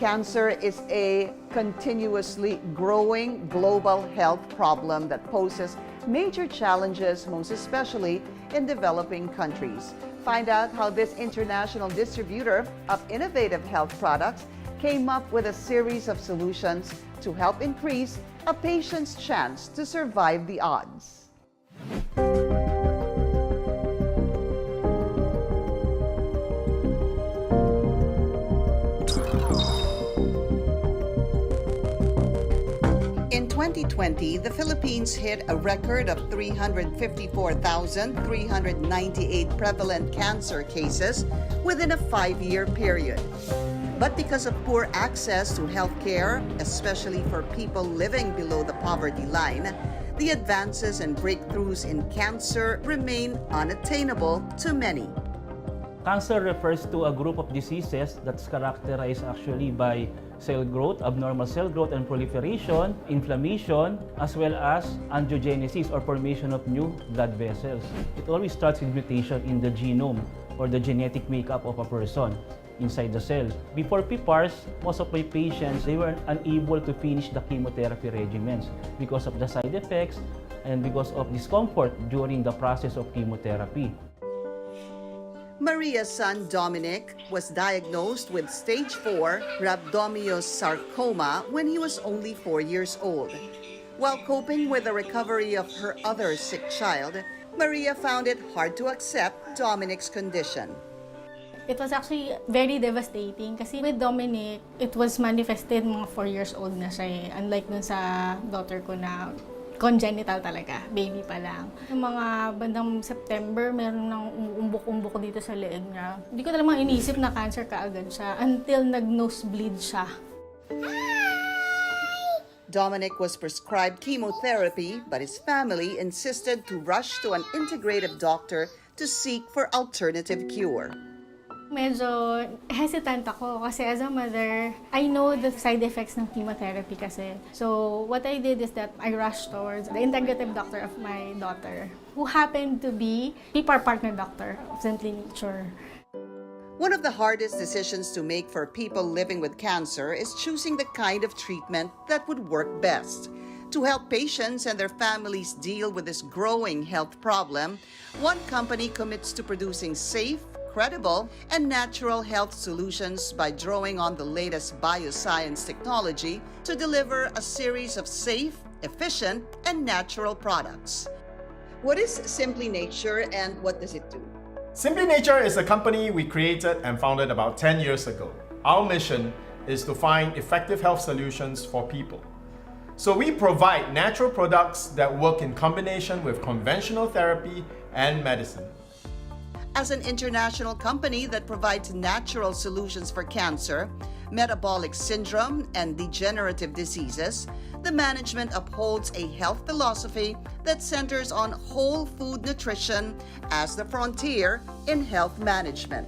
Cancer is a continuously growing global health problem that poses major challenges, most especially in developing countries. Find out how this international distributor of innovative health products came up with a series of solutions to help increase a patient's chance to survive the odds. In 2020, the Philippines hit a record of 354,398 prevalent cancer cases within a 5-year period. But because of poor access to health care, especially for people living below the poverty line, the advances and breakthroughs in cancer remain unattainable to many. Cancer refers to a group of diseases that's characterized actually by cell growth, abnormal cell growth and proliferation, inflammation, as well as angiogenesis or formation of new blood vessels. It always starts with mutation in the genome or the genetic makeup of a person inside the cell. Before PPARs, most of my patients, they were unable to finish the chemotherapy regimens because of the side effects and because of discomfort during the process of chemotherapy. Maria's son Dominic was diagnosed with stage 4 rhabdomyosarcoma when he was only 4 years old. While coping with the recovery of her other sick child, Maria found it hard to accept Dominic's condition. It was actually very devastating kasi with Dominic, it was manifested mga 4 years old na siya eh. Unlike dun sa daughter ko na congenital talaga, baby pa lang. Yung mga bandang September, meron ng umuumbok-umbok dito sa leeg niya. Hindi ko talagang iniisip na cancer kaagad siya until nag-nosebleed siya. Dominic was prescribed chemotherapy, but his family insisted to rush to an integrative doctor to seek for alternative cure. Medyo hesitant ako kasi as a mother, I know the side effects ng chemotherapy kasi. So what I did is that I rushed towards the integrative doctor of my daughter, who happened to be PPAR partner doctor of Simply Nature. One of the hardest decisions to make for people living with cancer is choosing the kind of treatment that would work best. To help patients and their families deal with this growing health problem, one company commits to producing safe, credible, and natural health solutions by drawing on the latest bioscience technology to deliver a series of safe, efficient, and natural products. What is Simply Nature and what does it do? Simply Nature is a company we created and founded about 10 years ago. Our mission is to find effective health solutions for people. So we provide natural products that work in combination with conventional therapy and medicine. As an international company that provides natural solutions for cancer, metabolic syndrome, and degenerative diseases, the management upholds a health philosophy that centers on whole food nutrition as the frontier in health management.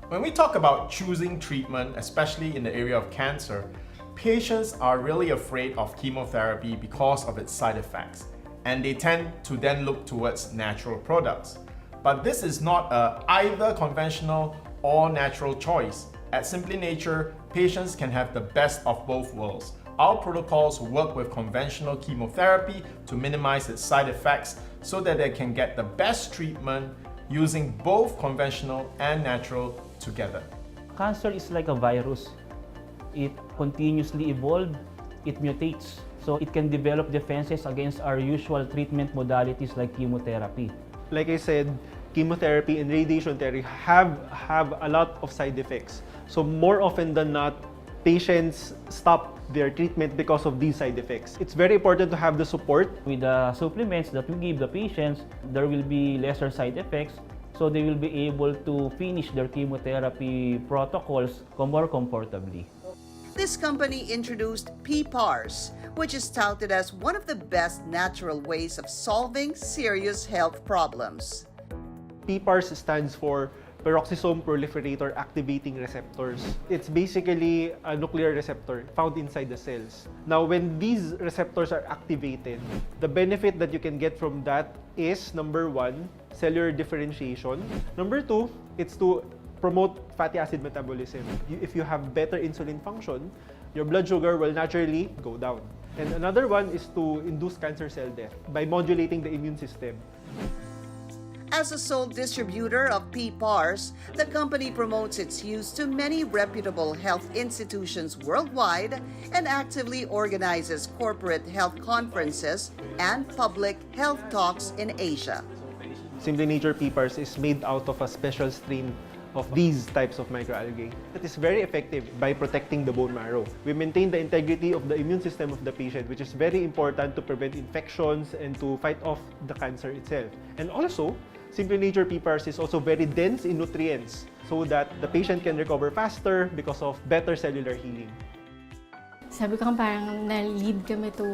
When we talk about choosing treatment, especially in the area of cancer, patients are really afraid of chemotherapy because of its side effects, and they tend to then look towards natural products. But this is not a either conventional or natural choice. At Simply Nature, patients can have the best of both worlds. Our protocols work with conventional chemotherapy to minimize its side effects so that they can get the best treatment using both conventional and natural together. Cancer is like a virus. It continuously evolves, it mutates. So it can develop defenses against our usual treatment modalities like chemotherapy. Like I said, chemotherapy and radiation therapy have a lot of side effects. So more often than not, patients stop their treatment because of these side effects. It's very important to have the support. With the supplements that we give the patients, there will be lesser side effects, so they will be able to finish their chemotherapy protocols more comfortably. This company introduced PPARs, which is touted as one of the best natural ways of solving serious health problems. PPARs stands for peroxisome proliferator activating receptors. It's basically a nuclear receptor found inside the cells. Now, when these receptors are activated, the benefit that you can get from that is, number 1, cellular differentiation. Number 2, it's to promote fatty acid metabolism. If you have better insulin function, your blood sugar will naturally go down. And another one is to induce cancer cell death by modulating the immune system. As a sole distributor of PPARs, the company promotes its use to many reputable health institutions worldwide and actively organizes corporate health conferences and public health talks in Asia. Simply Nature PPARs is made out of a special strain of these types of microalgae. It is very effective by protecting the bone marrow. We maintain the integrity of the immune system of the patient, which is very important to prevent infections and to fight off the cancer itself. And also, Simply Nature PPARs is also very dense in nutrients so that the patient can recover faster because of better cellular healing. Sabi ko parang na-lead kami to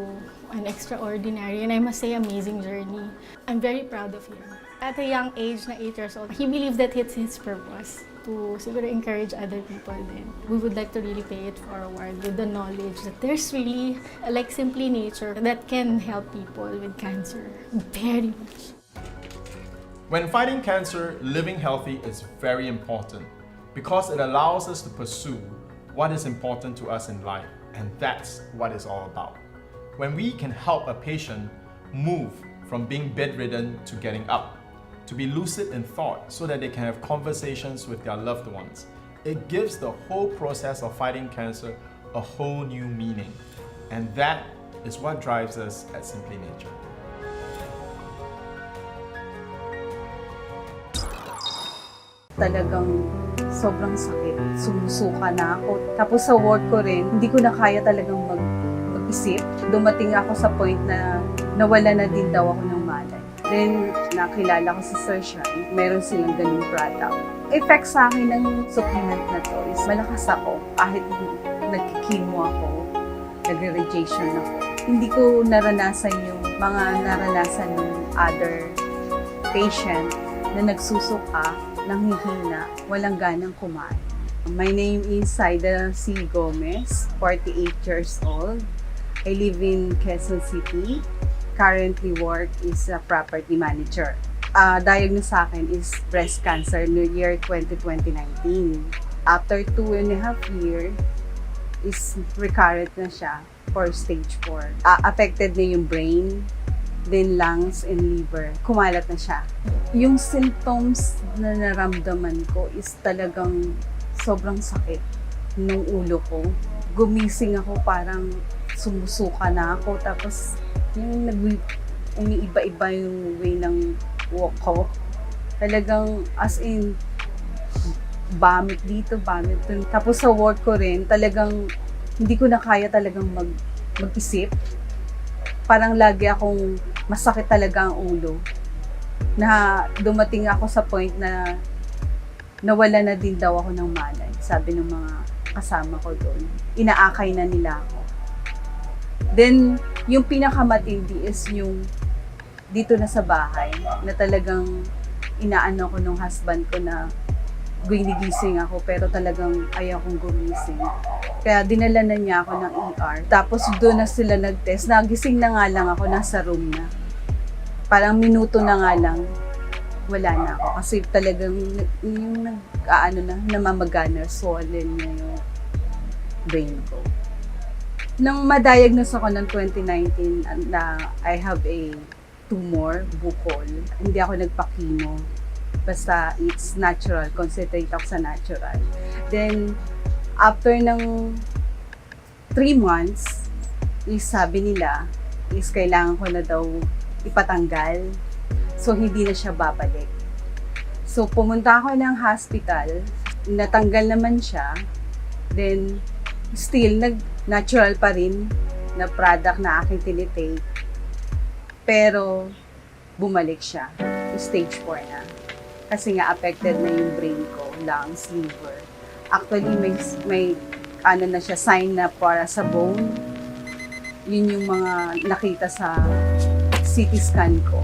an extraordinary and I must say amazing journey. I'm very proud of him. At a young age na 8 years old, he believed that it's his purpose to siguro encourage other people then. We would like to really pay it forward with the knowledge that there's really like Simply Nature that can help people with cancer very much. When fighting cancer, living healthy is very important because it allows us to pursue what is important to us in life, and that's what it's all about. When we can help a patient move from being bedridden to getting up, to be lucid in thought so that they can have conversations with their loved ones, it gives the whole process of fighting cancer a whole new meaning. And that is what drives us at Simply Nature. Talagang sobrang sakit. Sumusuka na ako. Tapos sa work ko rin, hindi ko na kaya talagang mag-isip. Dumating ako sa point na nawala na din daw ako ng malay. Then, nakilala ko si Sir Shyan. Meron silang ganung product. Effect sa akin ng supplement na to is malakas ako. Kahit nagkikimo ako, nagre-radiation ako. Hindi ko naranasan yung mga naranasan ng other patient na nagsusuka, nanghihina, walang ganang kumain. My name is Saida C. Gomez, 48 years old. I live in Quezon City. Currently work is a property manager. Diagnosed sa akin is breast cancer no year 2019. After 2.5 years, is recurrent na siya for stage 4. Affected na yung brain, then lungs and liver. Kumalat na siya. Yung symptoms na naramdaman ko is talagang sobrang sakit ng ulo ko. Gumising ako, parang sumusuka na ako. Tapos yung umiiba-iba yung way ng walk ko. Talagang as in, vomit dito, vomit dun. Tapos sa work ko rin, talagang hindi ko na kaya talagang mag-isip. Parang lagi akong masakit talaga ang ulo. Na dumating ako sa point na nawala na din daw ako ng malay. Sabi ng mga kasama ko doon. Inaakay na nila ako. Then, yung pinakamatindi is yung dito na sa bahay na talagang inaano ko nung husband ko na gumigising ako pero talagang ayaw kong gumising. Kaya dinala na niya ako ng ER. Tapos doon na sila nag-test. Nagising na nga lang ako, nasa room na. Parang minuto na nga lang, wala na ako. Kasi talagang yung namamagana, swollen niya yung brain ko. Nang ma-diagnose ako ng 2019 na I have a tumor, bukol, hindi ako nagpa-chemo. Basta it's natural, concentrate ako sa natural. Then, after ng 3 months, sabi nila, is kailangan ko na daw ipatanggal. So, hindi na siya babalik. So, pumunta ako ng hospital, natanggal naman siya, then, still, natural pa rin na product na aking tinitake. Pero, bumalik siya. Stage 4 na. Kasi nga affected na yung brain ko, lungs, liver. Actually, may ano na siya, sign na para sa bone. Yun yung mga nakita sa CT scan ko.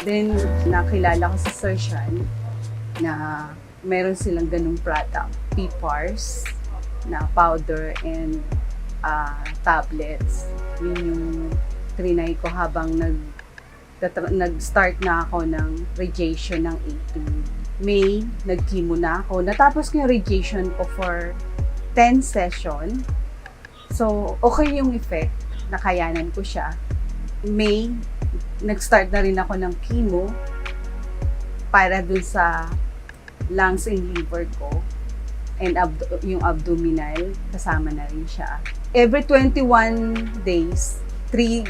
Then, nakilala ko si Sir Shyan na meron silang ganung product. PPARs na powder and tablets. Yun yung trinay ko habang nag-start na ako ng radiation ng 18. May, nag-chemo na ako. Natapos ko yung radiation ko for 10 session. So, okay yung effect. Nakayanan ko siya. May, nag-start na rin ako ng chemo para dun sa lungs and liver ko. And yung abdominal, kasama na rin siya. Every 21 days, 3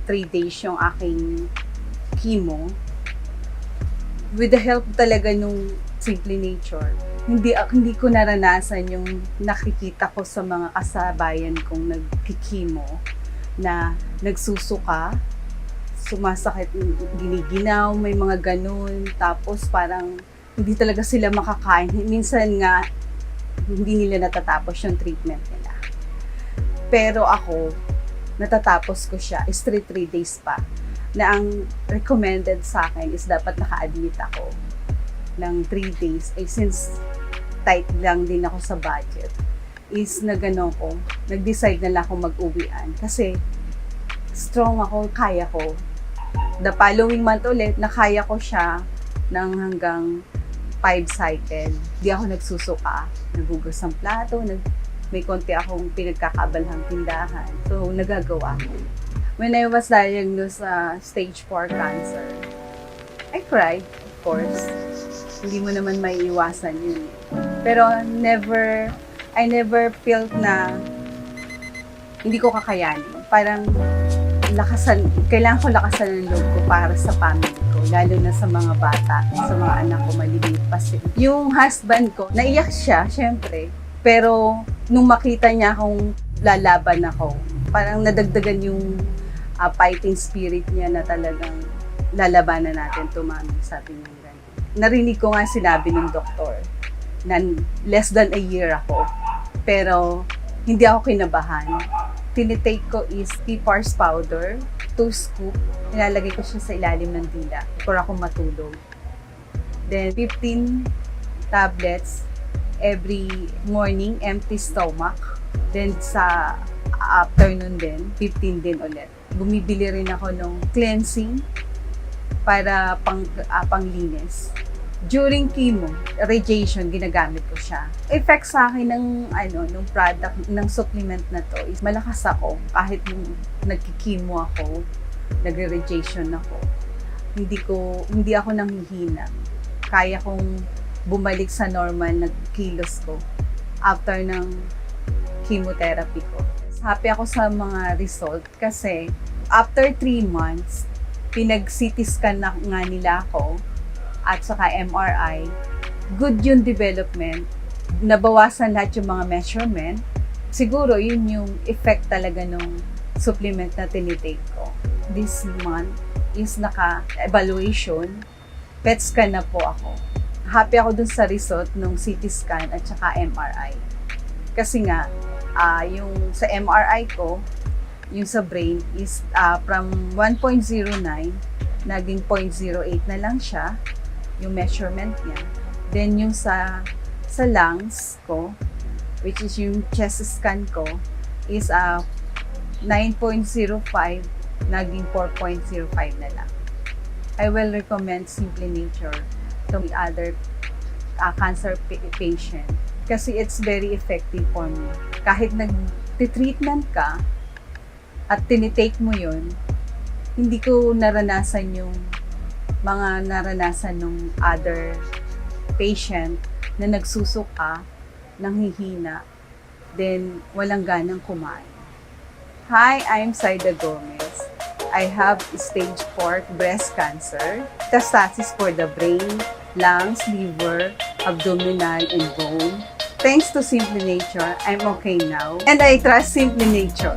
days yung aking chemo. With the help talaga nung Simply Nature, hindi ko naranasan yung nakikita ko sa mga kasabayan kong nagkikimo na nagsusuka, sumasakit, giniginaw, may mga ganun, tapos parang hindi talaga sila makakain. Minsan nga, hindi nila natatapos yung treatment nila. Pero ako, natatapos ko siya, is 3 days pa, na ang recommended sa akin is dapat naka-admit ako ng 3 days. Since tight lang din ako sa budget, is nag-decide na lang ako mag-uwian. Kasi strong ako, kaya ko. The following month ulit, nakaya ko siya ng hanggang 5 cycle. Di ako nagsusuka, nagugas ng plato, may konti akong pinagkakabalhang tindahan. So, nagagawa ko. When I was diagnosed sa stage 4 cancer, I cried, of course. Hindi mo naman maiiwasan yun. Pero I never felt na hindi ko kakayanin. Parang kailangan ko lakasan ng loob ko para sa family ko, lalo na sa mga bata, sa mga anak ko, maliliit pa sila. Yung husband ko, naiyak siya, syempre. Pero nung makita niya akong lalaban ako, parang nadagdagan yung fighting spirit niya na talagang lalabanan natin to, mami, sabi niya ganun. Narinig ko nga sinabi ng doktor na less than a year ako, pero hindi ako kinabahan. Tinitake ko is T-Pars powder, 2 scoop. Nilalagay ko siya sa ilalim ng dila para ako matulog. Then 15 tablets every morning, empty stomach. Then sa afternoon din, 15 din ulit. Bumibili rin ako ng cleansing para panglinis. During chemo, radiation, ginagamit ko siya. Effect sa akin ng product, ng supplement na to is malakas ako. Kahit nagki-chemo ako, nagre-radiation ako, hindi ako nanghihina. Kaya kong bumalik sa normal na kilos ko after ng chemotherapy ko. Happy ako sa mga result kasi after 3 months, pinag-CT scan na nga nila ako at saka MRI, good yung development, nabawasan lahat yung mga measurement. Siguro yun yung effect talaga ng supplement na tinitake ko. This month is naka-evaluation, PET scan na po ako. Happy ako dun sa result ng CT scan at saka MRI. Kasi nga, yung sa MRI ko, yung sa brain is from 1.09, naging 0.08 na lang siya, yung measurement niya. Then yung sa lungs ko, which is yung chest scan ko, is 9.05, naging 4.05 na lang. I will recommend Simply Nature to other cancer patient kasi it's very effective for me. Kahit nag-treatment ka at tinitake mo yun, hindi ko naranasan yung mga naranasan ng other patient na nagsusuka, nanghihina, then walang ganang kumain. Hi, I'm Saida Gomez. I have stage 4 breast cancer, metastasis for the brain, lungs, liver, abdominal, and bone. Thanks to Simply Nature, I'm okay now, and I trust Simply Nature.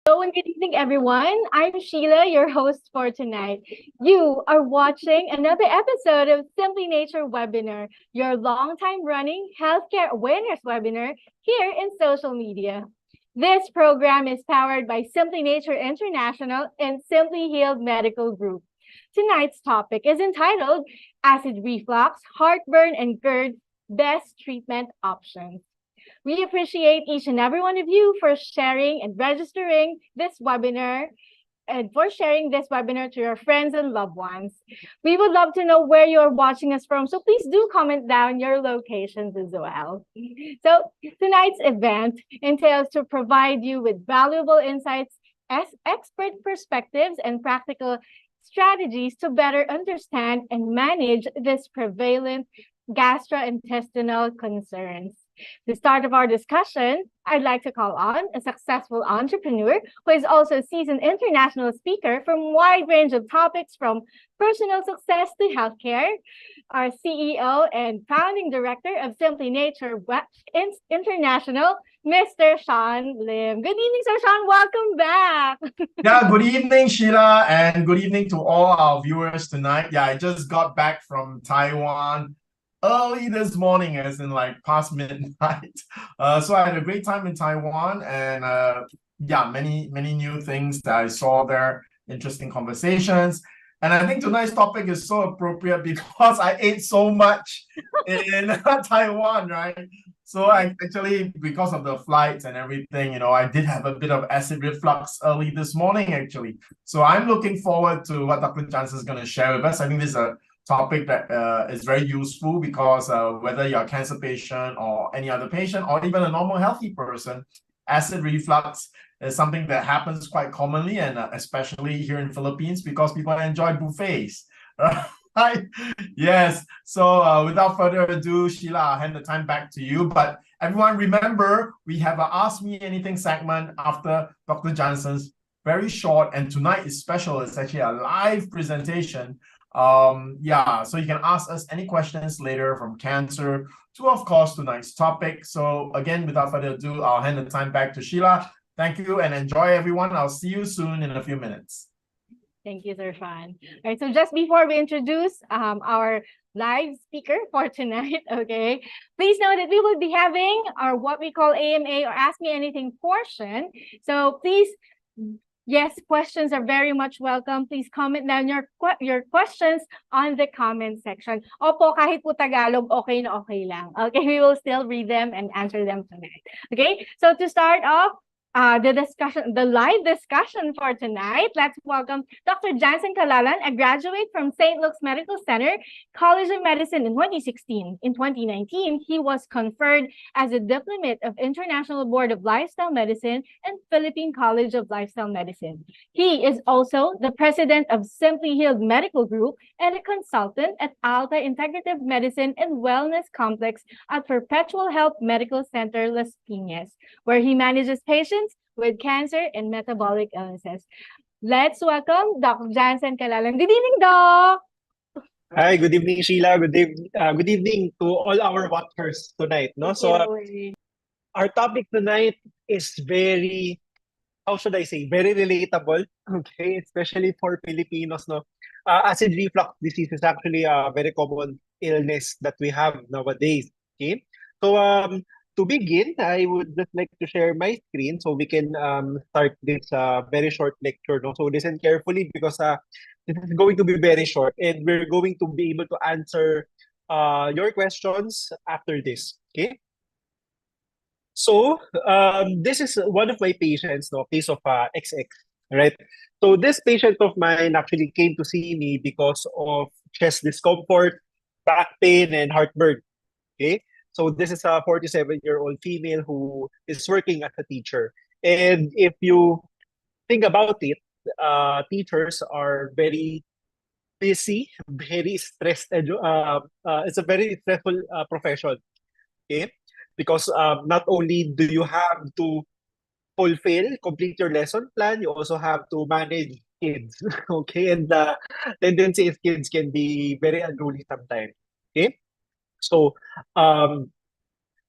Hello and good evening, everyone. I'm Sheila, your host for tonight. You are watching another episode of Simply Nature Webinar, your long-time running healthcare awareness webinar here in social media. This program is powered by Simply Nature International and Simply Healed Medical Group. Tonight's topic is entitled Acid Reflux, Heartburn and GERD, Best Treatment Options. We appreciate each and every one of you for sharing and registering this webinar and for sharing this webinar to your friends and loved ones. We would love to know where you're watching us from, so please do comment down your locations as well. So tonight's event entails to provide you with valuable insights, expert perspectives, and practical strategies to better understand and manage this prevalent gastrointestinal concerns. To start of our discussion, I'd like to call on a successful entrepreneur who is also a seasoned international speaker from a wide range of topics from personal success to healthcare, our CEO and founding director of Simply Nature International, Mr. Shyan Lim. Good evening, Sir Shyan. Welcome back. Yeah, good evening, Sheila, and good evening to all our viewers tonight. Yeah, I just got back from Taiwan early this morning, as in like past midnight. So I had a great time in Taiwan, and yeah, many new things that I saw there, interesting conversations. And I think tonight's topic is so appropriate because I ate so much in Taiwan, right? So I actually, because of the flights and everything, I did have a bit of acid reflux early this morning, actually. So I'm looking forward to what Dr. Jansen is going to share with us. I think this is a topic that is very useful because whether you're a cancer patient or any other patient or even a normal healthy person, acid reflux is something that happens quite commonly, and especially here in Philippines because people enjoy buffets. Right? Yes. So without further ado, Sheila, I'll hand the time back to you. But everyone, remember, we have a Ask Me Anything segment after Dr. Jansen's very short, and tonight is special. It's actually a live presentation. Yeah, so you can ask us any questions later from cancer to, of course, tonight's topic. So again, without further ado, I'll hand the time back to Sheila. Thank you and enjoy, everyone. I'll see you soon in a few minutes. Thank you, Sir Shyan. All right, so just before we introduce our live speaker for tonight, okay, please know that we will be having our what we call AMA or Ask Me Anything portion. So please, yes, questions are very much welcome. Please comment down your questions on the comment section. Opo, kahit po Tagalog, okay na okay lang. Okay, we will still read them and answer them tonight. Okay, so to start off, the live discussion for tonight, let's welcome Dr. Jansen, a graduate from St. Luke's Medical Center, College of Medicine in 2016. In 2019, he was conferred as a diplomate of International Board of Lifestyle Medicine and Philippine College of Lifestyle Medicine. He is also the president of Simply Healed Medical Group and a consultant at Alta Integrative Medicine and Wellness Complex at Perpetual Health Medical Center, Las Piñas, where he manages patients with cancer and metabolic illnesses. Let's welcome Dr. Jansen. Good evening, Doc. Hi, good evening, Sheila. Good evening to all our watchers tonight. No, so our topic tonight is very, how should I say, very relatable. Okay, especially for Filipinos. No, acid reflux disease is actually a very common illness that we have nowadays. Okay, so to begin, I would just like to share my screen so we can start this very short lecture. No? So listen carefully because this is going to be very short and we're going to be able to answer your questions after this. Okay. So this is one of my patients, no, case of XX, right? So this patient of mine actually came to see me because of chest discomfort, back pain, and heartburn. Okay. So this is a 47-year-old female who is working as a teacher. And if you think about it, teachers are very busy, very stressed. It's a very stressful profession, okay? Because not only do you have to complete your lesson plan, you also have to manage kids, okay? And the tendency is kids can be very unruly sometimes, okay? So,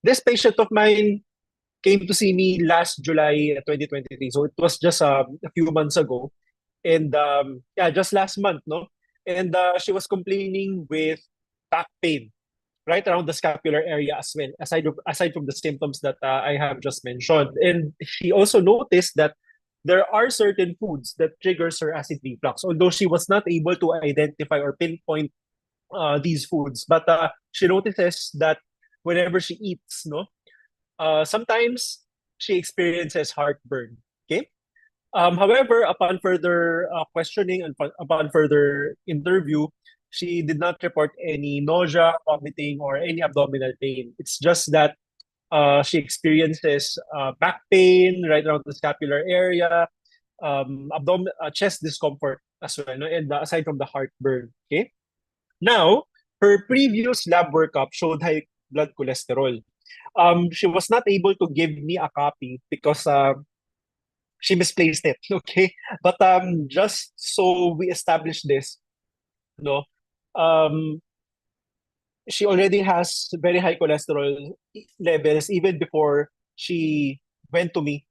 this patient of mine came to see me last July 2023. So it was just a few months ago. And yeah, just last month, no? And she was complaining with back pain right around the scapular area as well, aside from the symptoms that I have just mentioned. And she also noticed that there are certain foods that triggers her acid reflux, although she was not able to identify or pinpoint these foods. But she notices that whenever she eats, no, sometimes she experiences heartburn. Okay. However, upon further questioning and upon further interview, she did not report any nausea, vomiting, or any abdominal pain. It's just that she experiences back pain right around the scapular area, chest discomfort as well, no? And aside from the heartburn. Okay. Now, her previous lab workup showed high blood cholesterol. She was not able to give me a copy because she misplaced it. Okay, but just so we establish this, no, um, she already has very high cholesterol levels even before she went to me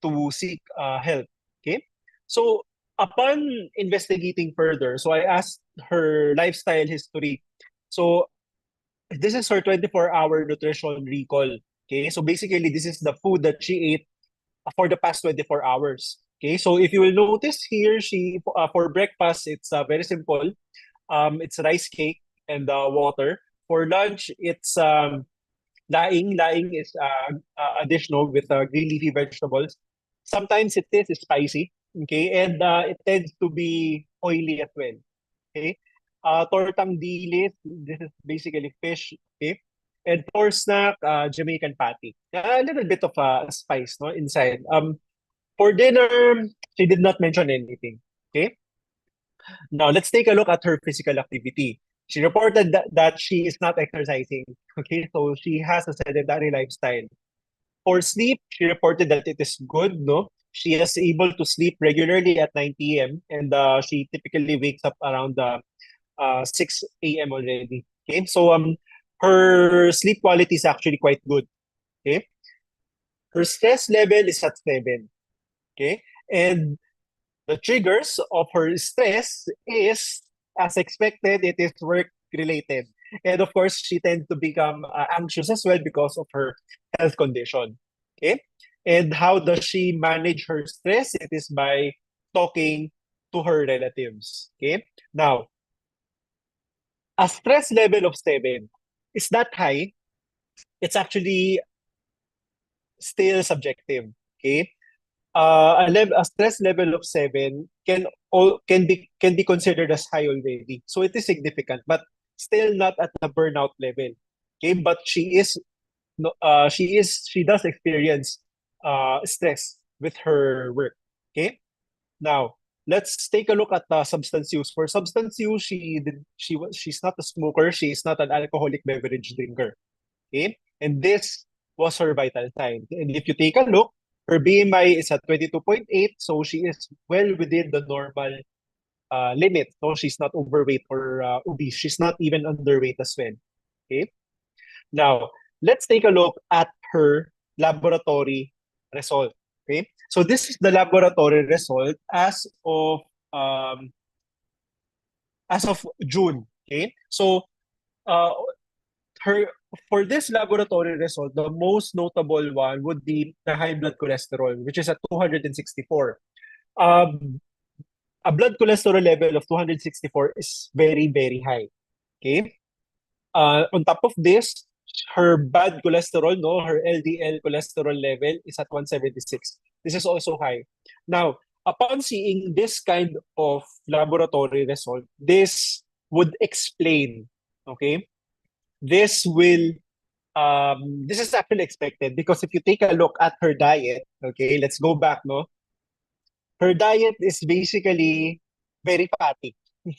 to seek help. Okay, so upon investigating further, so I asked her lifestyle history. So this is her 24-hour nutrition recall. Okay, so basically this is the food that she ate for the past 24 hours. Okay, so if you will notice here, she for breakfast it's very simple. It's rice cake and water. For lunch, it's laing. Laing is a dish no, with green leafy vegetables. Sometimes it is spicy. Okay, and it tends to be oily as well. Okay, tortang dilis. This is basically fish. Okay, and for snack, Jamaican patty. A little bit of spice no inside. For dinner, she did not mention anything. Okay. Now let's take a look at her physical activity. She reported that she is not exercising. Okay, so she has a sedentary lifestyle. For sleep, she reported that it is good. No, she is able to sleep regularly at 9 p.m. and she typically wakes up around 6 a.m. already. Okay, so her sleep quality is actually quite good. Okay, her stress level is at 7. Okay, and the triggers of her stress is, as expected, it is work related. And of course, she tends to become anxious as well because of her health condition. Okay. And how does she manage her stress? It is by talking to her relatives. Okay. Now, a stress level of 7 is that high. It's actually still subjective. Okay. A stress level of 7 can be considered as high already. So it is significant, but still not at the burnout level. Okay, but she does experience stress with her work. Okay, now let's take a look at substance use. For substance use, she's not a smoker. She is not an alcoholic beverage drinker. Okay, and this was her vital sign. And if you take a look, her BMI is at 22.8, so she is well within the normal limit. So she's not overweight or obese. She's not even underweight as well. Okay. Now, let's take a look at her laboratory result. Okay. So this is the laboratory result um, as of June. Okay. So uh, her for this laboratory result, the most notable one would be the high blood cholesterol, which is at 264. Um, a blood cholesterol level of 264 is very, very high. Okay. On top of this, her bad cholesterol, no, her LDL cholesterol level is at 176. This is also high. Now, upon seeing this kind of laboratory result, this would explain, okay, this is actually expected because if you take a look at her diet, okay, let's go back, no? Her diet is basically very fatty.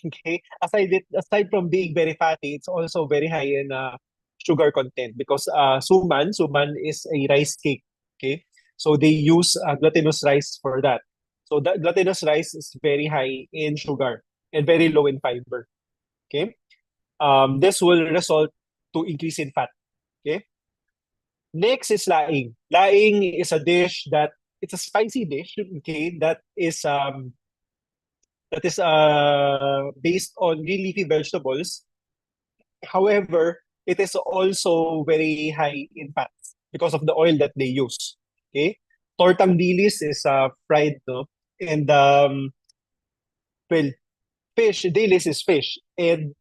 Okay, aside from being very fatty, it's also very high in sugar content because suman is a rice cake. Okay, so they use glutinous rice for that. So that glutinous rice is very high in sugar and very low in fiber. Okay, this will result to increase in fat. Okay, Next is laing. Laing is a dish that it's a spicy dish, okay, that is based on green leafy vegetables. However, it is also very high in fats because of the oil that they use. Okay, tortang dilis is fried, no, and well, fish dilis is fish, and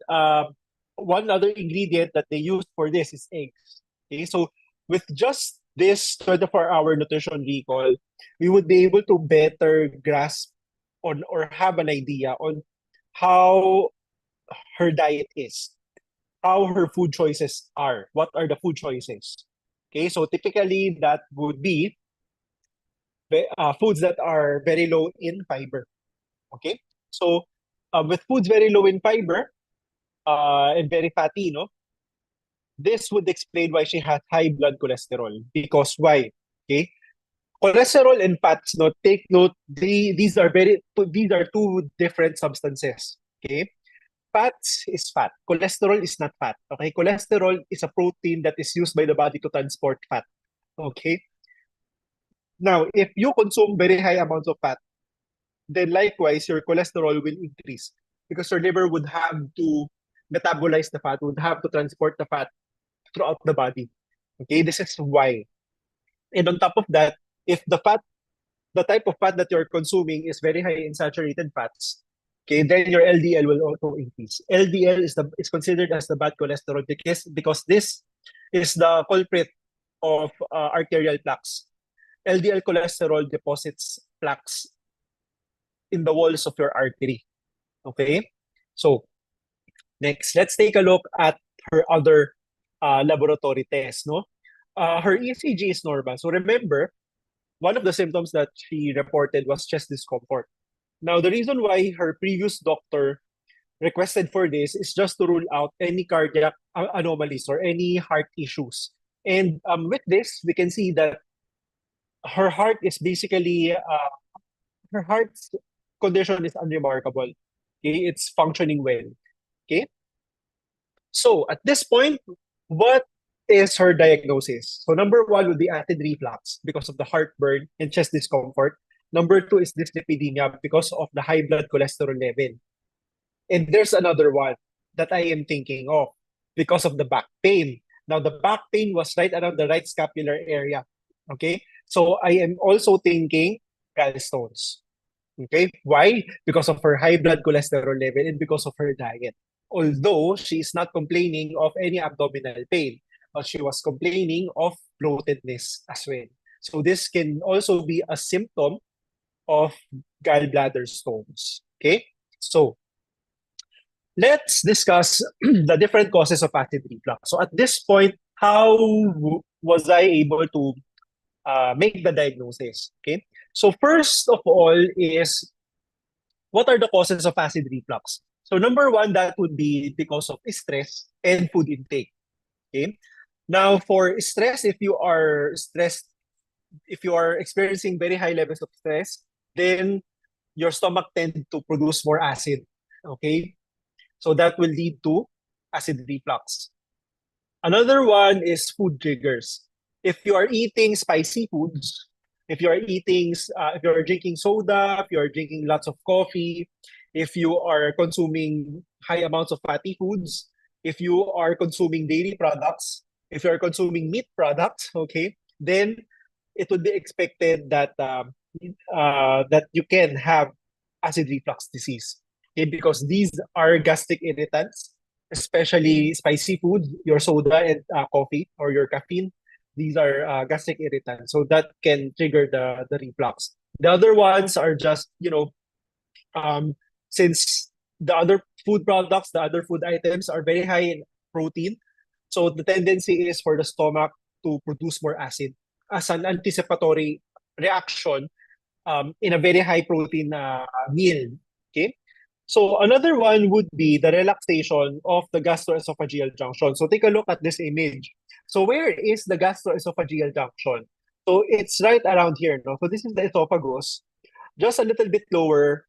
one other ingredient that they use for this is eggs. Okay, so with just this 24-hour nutrition recall, we would be able to better grasp on or have an idea on how her diet is, how her food choices are. What are the food choices? Okay, so typically that would be foods that are very low in fiber. Okay, so with foods very low in fiber and very fatty, no, this would explain why she has high blood cholesterol. Because why? Okay, cholesterol and fats. No, take note. These are two different substances. Okay, fats is fat. Cholesterol is not fat. Okay, cholesterol is a protein that is used by the body to transport fat. Okay. Now, if you consume very high amounts of fat, then likewise your cholesterol will increase because your liver would have to metabolize the fat, would have to transport the fat throughout the body. Okay, this is why. And on top of that, if the type of fat that you're consuming is very high in saturated fats, okay, then your LDL will also increase. LDL is considered as the bad cholesterol because this is the culprit of arterial plaques. LDL cholesterol deposits plaques in the walls of your artery. Okay, so next, let's take a look at her other laboratory test. No, her ECG is normal. So remember, one of the symptoms that she reported was chest discomfort. Now, the reason why her previous doctor requested for this is just to rule out any cardiac anomalies or any heart issues. And with this, we can see that her heart is basically, her heart's condition is unremarkable. Okay, it's functioning well. Okay, so at this point, what is her diagnosis? So number one would be acid reflux because of the heartburn and chest discomfort. Number two is dyslipidemia because of the high blood cholesterol level. And there's another one that I am thinking of because of the back pain. Now, the back pain was right around the right scapular area. Okay, so I am also thinking gallstones. Okay, why? Because of her high blood cholesterol level and because of her diet. Although she is not complaining of any abdominal pain, but she was complaining of bloatedness as well. So this can also be a symptom of gallbladder stones. Okay, so let's discuss the different causes of acid reflux. So at this point, how was I able to make the diagnosis? Okay, so first of all is what are the causes of acid reflux? So number one, that would be because of stress and food intake. Okay. Now for stress, if you are stressed, if you are experiencing very high levels of stress, then your stomach tend to produce more acid. Okay. So that will lead to acid reflux. Another one is food triggers. If you are eating spicy foods, if you are drinking soda, if you are drinking lots of coffee, if you are consuming high amounts of fatty foods, if you are consuming dairy products, if you are consuming meat products, okay, then it would be expected that that you can have acid reflux disease. Okay, because these are gastric irritants, especially spicy food, your soda and coffee or your caffeine. These are gastric irritants, so that can trigger the reflux. The other ones are just, since the other food products, the other food items are very high in protein, so the tendency is for the stomach to produce more acid as an anticipatory reaction in a very high protein meal. Okay. So another one would be the relaxation of the gastroesophageal junction. So take a look at this image. So where is the gastroesophageal junction? So it's right around here, no? So this is the esophagus. Just a little bit lower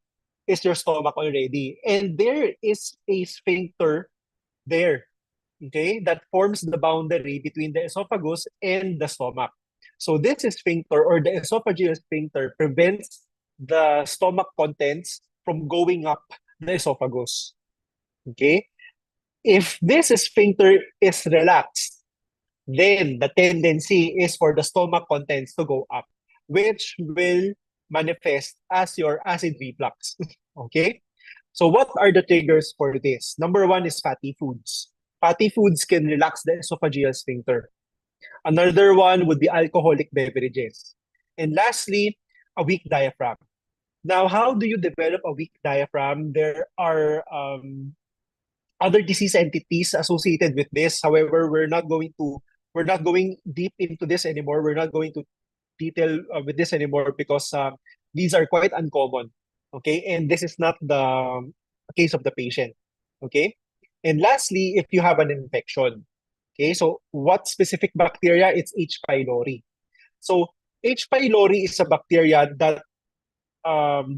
is your stomach already. And there is a sphincter there. okay, that forms the boundary between the esophagus and the stomach. So this sphincter or the esophageal sphincter prevents the stomach contents from going up the esophagus. Okay? If this sphincter is relaxed, then the tendency is for the stomach contents to go up, which will manifest as your acid reflux. Okay? So what are the triggers for this? Number one is fatty foods. Fatty foods can relax the esophageal sphincter. Another one would be alcoholic beverages. And lastly, a weak diaphragm. Now, how do you develop a weak diaphragm? There are other disease entities associated with this. However, we're not going deep into this anymore. We're not going to detail with this anymore because these are quite uncommon. Okay, and this is not the case of the patient. Okay, and lastly, if you have an infection. Okay, so what specific bacteria? It's H. pylori. So H. pylori is a bacteria that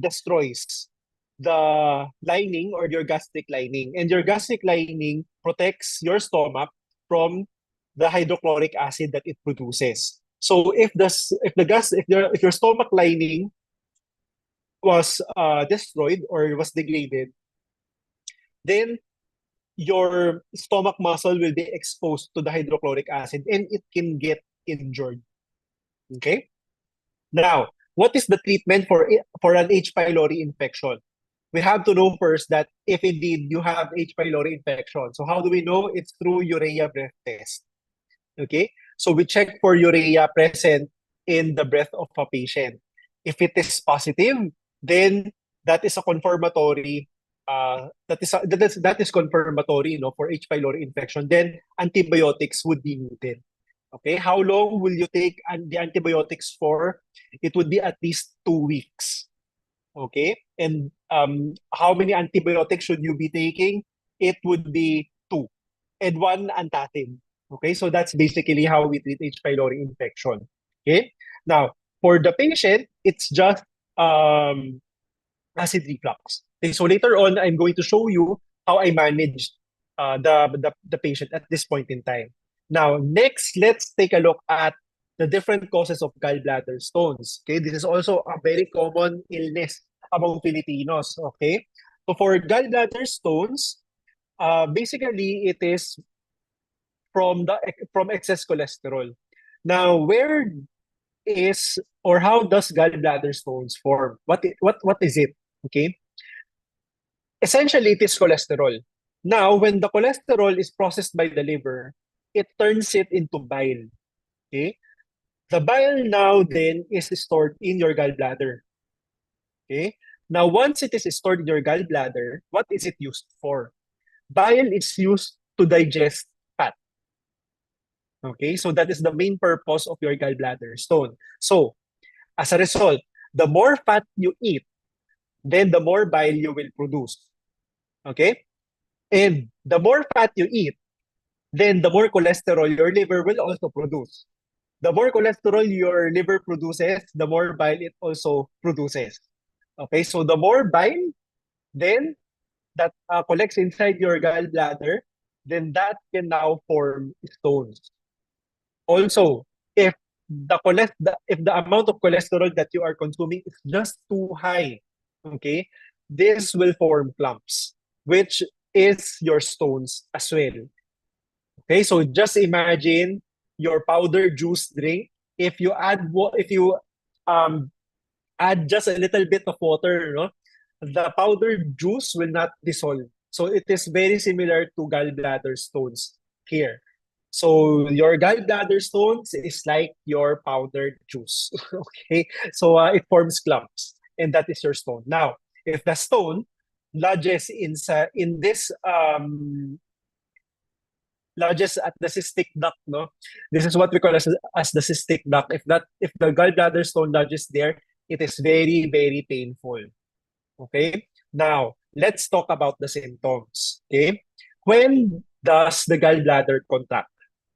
destroys the lining or your gastric lining, and your gastric lining protects your stomach from the hydrochloric acid that it produces. So if your stomach lining was destroyed or was degraded, then your stomach muscle will be exposed to the hydrochloric acid and it can get injured. Okay? Now, what is the treatment for an H. pylori infection? We have to know first that if indeed you have H. pylori infection. So how do we know? It's through urea breath test. Okay? So we check for urea present in the breath of a patient. If it is positive, then that is a confirmatory that is confirmatory, for H. pylori infection. Then antibiotics would be needed. Okay, how long will you take the antibiotics for? It would be at least 2 weeks. Okay, and how many antibiotics should you be taking? It would be 2 and 1 antacid. Okay, so that's basically how we treat H. pylori infection. Okay, now for the patient, it's just acid reflux. Okay, so later on, I'm going to show you how I managed the patient at this point in time. Now, next, let's take a look at the different causes of gallbladder stones. Okay, this is also a very common illness among Filipinos. Okay, so for gallbladder stones, basically it is from excess cholesterol. Now, where is or how does gallbladder stones form? What is it? Okay, essentially it is cholesterol. Now, when the cholesterol is processed by the liver, it turns it into bile. Okay? The bile now then is stored in your gallbladder. Okay? Now, once it is stored in your gallbladder, what is it used for? Bile is used to digest fat. Okay? So that is the main purpose of your gallbladder stone. So, as a result, the more fat you eat, then the more bile you will produce. Okay? And the more fat you eat, then the more cholesterol your liver will also produce. The more cholesterol your liver produces, the more bile it also produces. Okay, so the more bile then that collects inside your gallbladder, then that can now form stones. Also, if if the amount of cholesterol that you are consuming is just too high, okay, this will form clumps, which is your stones as well. Okay, so just imagine your powder juice drink. If you add just a little bit of water, the powder juice will not dissolve. So it is very similar to gallbladder stones here. So your gallbladder stones is like your powdered juice. Okay, so it forms clumps, and that is your stone. Now, if the stone lodges in this lodges at the cystic duct, no? This is what we call as the cystic duct. If the gallbladder stone lodges there, it is very, very painful. Okay? Now, let's talk about the symptoms. Okay? When does the gallbladder contract?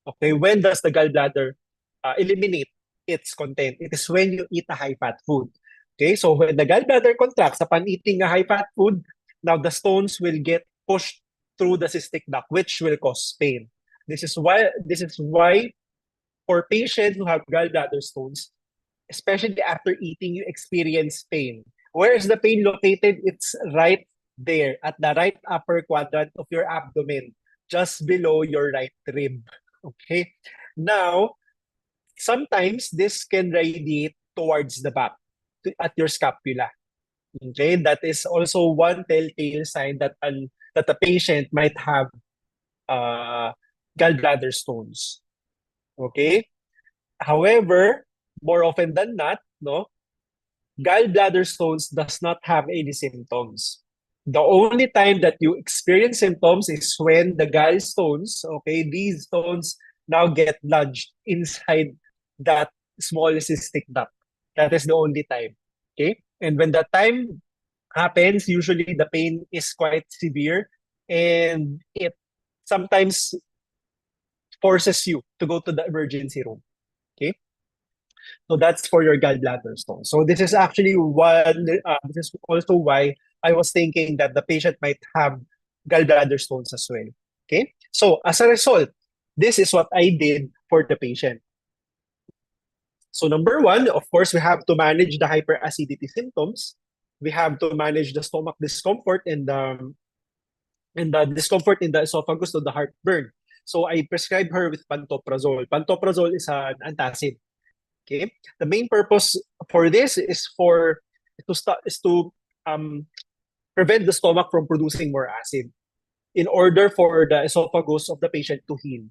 Okay, when does the gallbladder eliminate its content? It is when you eat a high-fat food. Okay, so when the gallbladder contracts upon eating a high-fat food, now the stones will get pushed through the cystic duct, which will cause pain. This is why for patients who have gallbladder stones, especially after eating, you experience pain. Where is the pain located? It's right there at the right upper quadrant of your abdomen, just below your right rib. Okay. Now, sometimes this can radiate towards the back, at your scapula. Okay, that is also one telltale sign that the patient might have uh, gallbladder stones. Okay. However, more often than not, no, gallbladder stones does not have any symptoms. The only time that you experience symptoms is when the gallstones, okay, these stones now get lodged inside that small cystic duct. That is the only time. Okay? And when that time happens, usually the pain is quite severe and it sometimes forces you to go to the emergency room. Okay? So that's for your gallbladder stone. So this is actually one. This is also why I was thinking that the patient might have gallbladder stones as well. Okay. So as a result, this is what I did for the patient. So number one, of course, we have to manage the hyperacidity symptoms. We have to manage the stomach discomfort and the discomfort in the esophagus to the heartburn. So I prescribed her with pantoprazole. Pantoprazole is an antacid. Okay. The main purpose for this is to prevent the stomach from producing more acid in order for the esophagus of the patient to heal.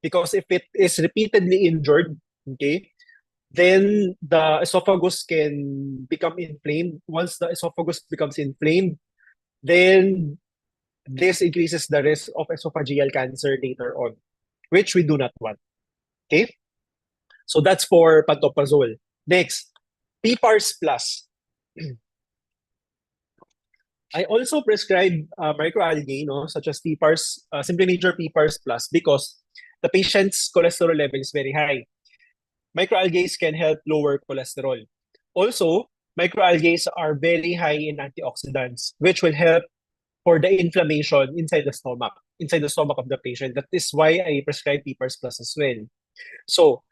Because if it is repeatedly injured, okay, then the esophagus can become inflamed. Once the esophagus becomes inflamed, then this increases the risk of esophageal cancer later on, which we do not want. Okay? So that's for pantoprazole. Next, PPARS Plus. I also prescribe microalgae, no, such as PPARS, Simply Nature PPARS Plus, because the patient's cholesterol level is very high. Microalgae can help lower cholesterol. Also, microalgae are very high in antioxidants, which will help for the inflammation inside the stomach of the patient. That is why I prescribe PPARS Plus as well. So,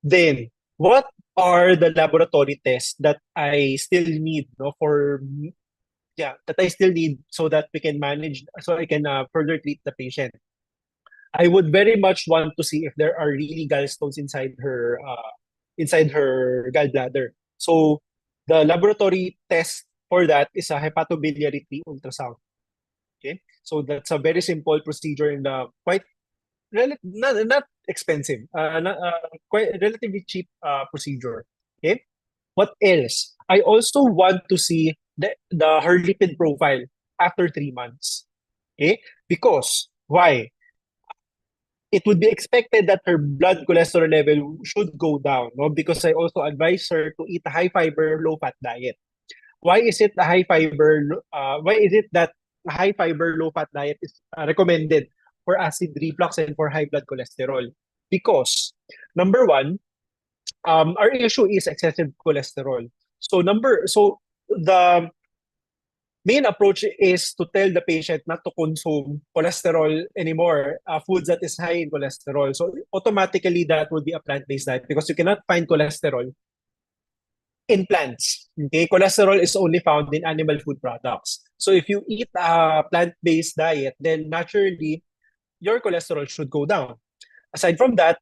then, what are the laboratory tests that I still need, no, that I still need so that we can manage, so I can further treat the patient? I would very much want to see if there are really gallstones inside her gallbladder. So the laboratory test for that is a hepatobiliary ultrasound. Okay, so that's a very simple procedure and quite not expensive, quite relatively cheap procedure. Okay, what else? I also want to see her lipid profile after 3 months. Okay, because why? It would be expected that her blood cholesterol level should go down, no? Because I also advise her to eat a high fiber, low fat diet. Why is it a high fiber? Why is it that a high fiber, low fat diet is recommended for acid reflux and for high blood cholesterol? Because number one, our issue is excessive cholesterol. So the main approach is to tell the patient not to consume cholesterol anymore, foods that is high in cholesterol. So automatically that would be a plant-based diet because you cannot find cholesterol in plants. Okay, cholesterol is only found in animal food products. So if you eat a plant-based diet, then naturally your cholesterol should go down. Aside from that,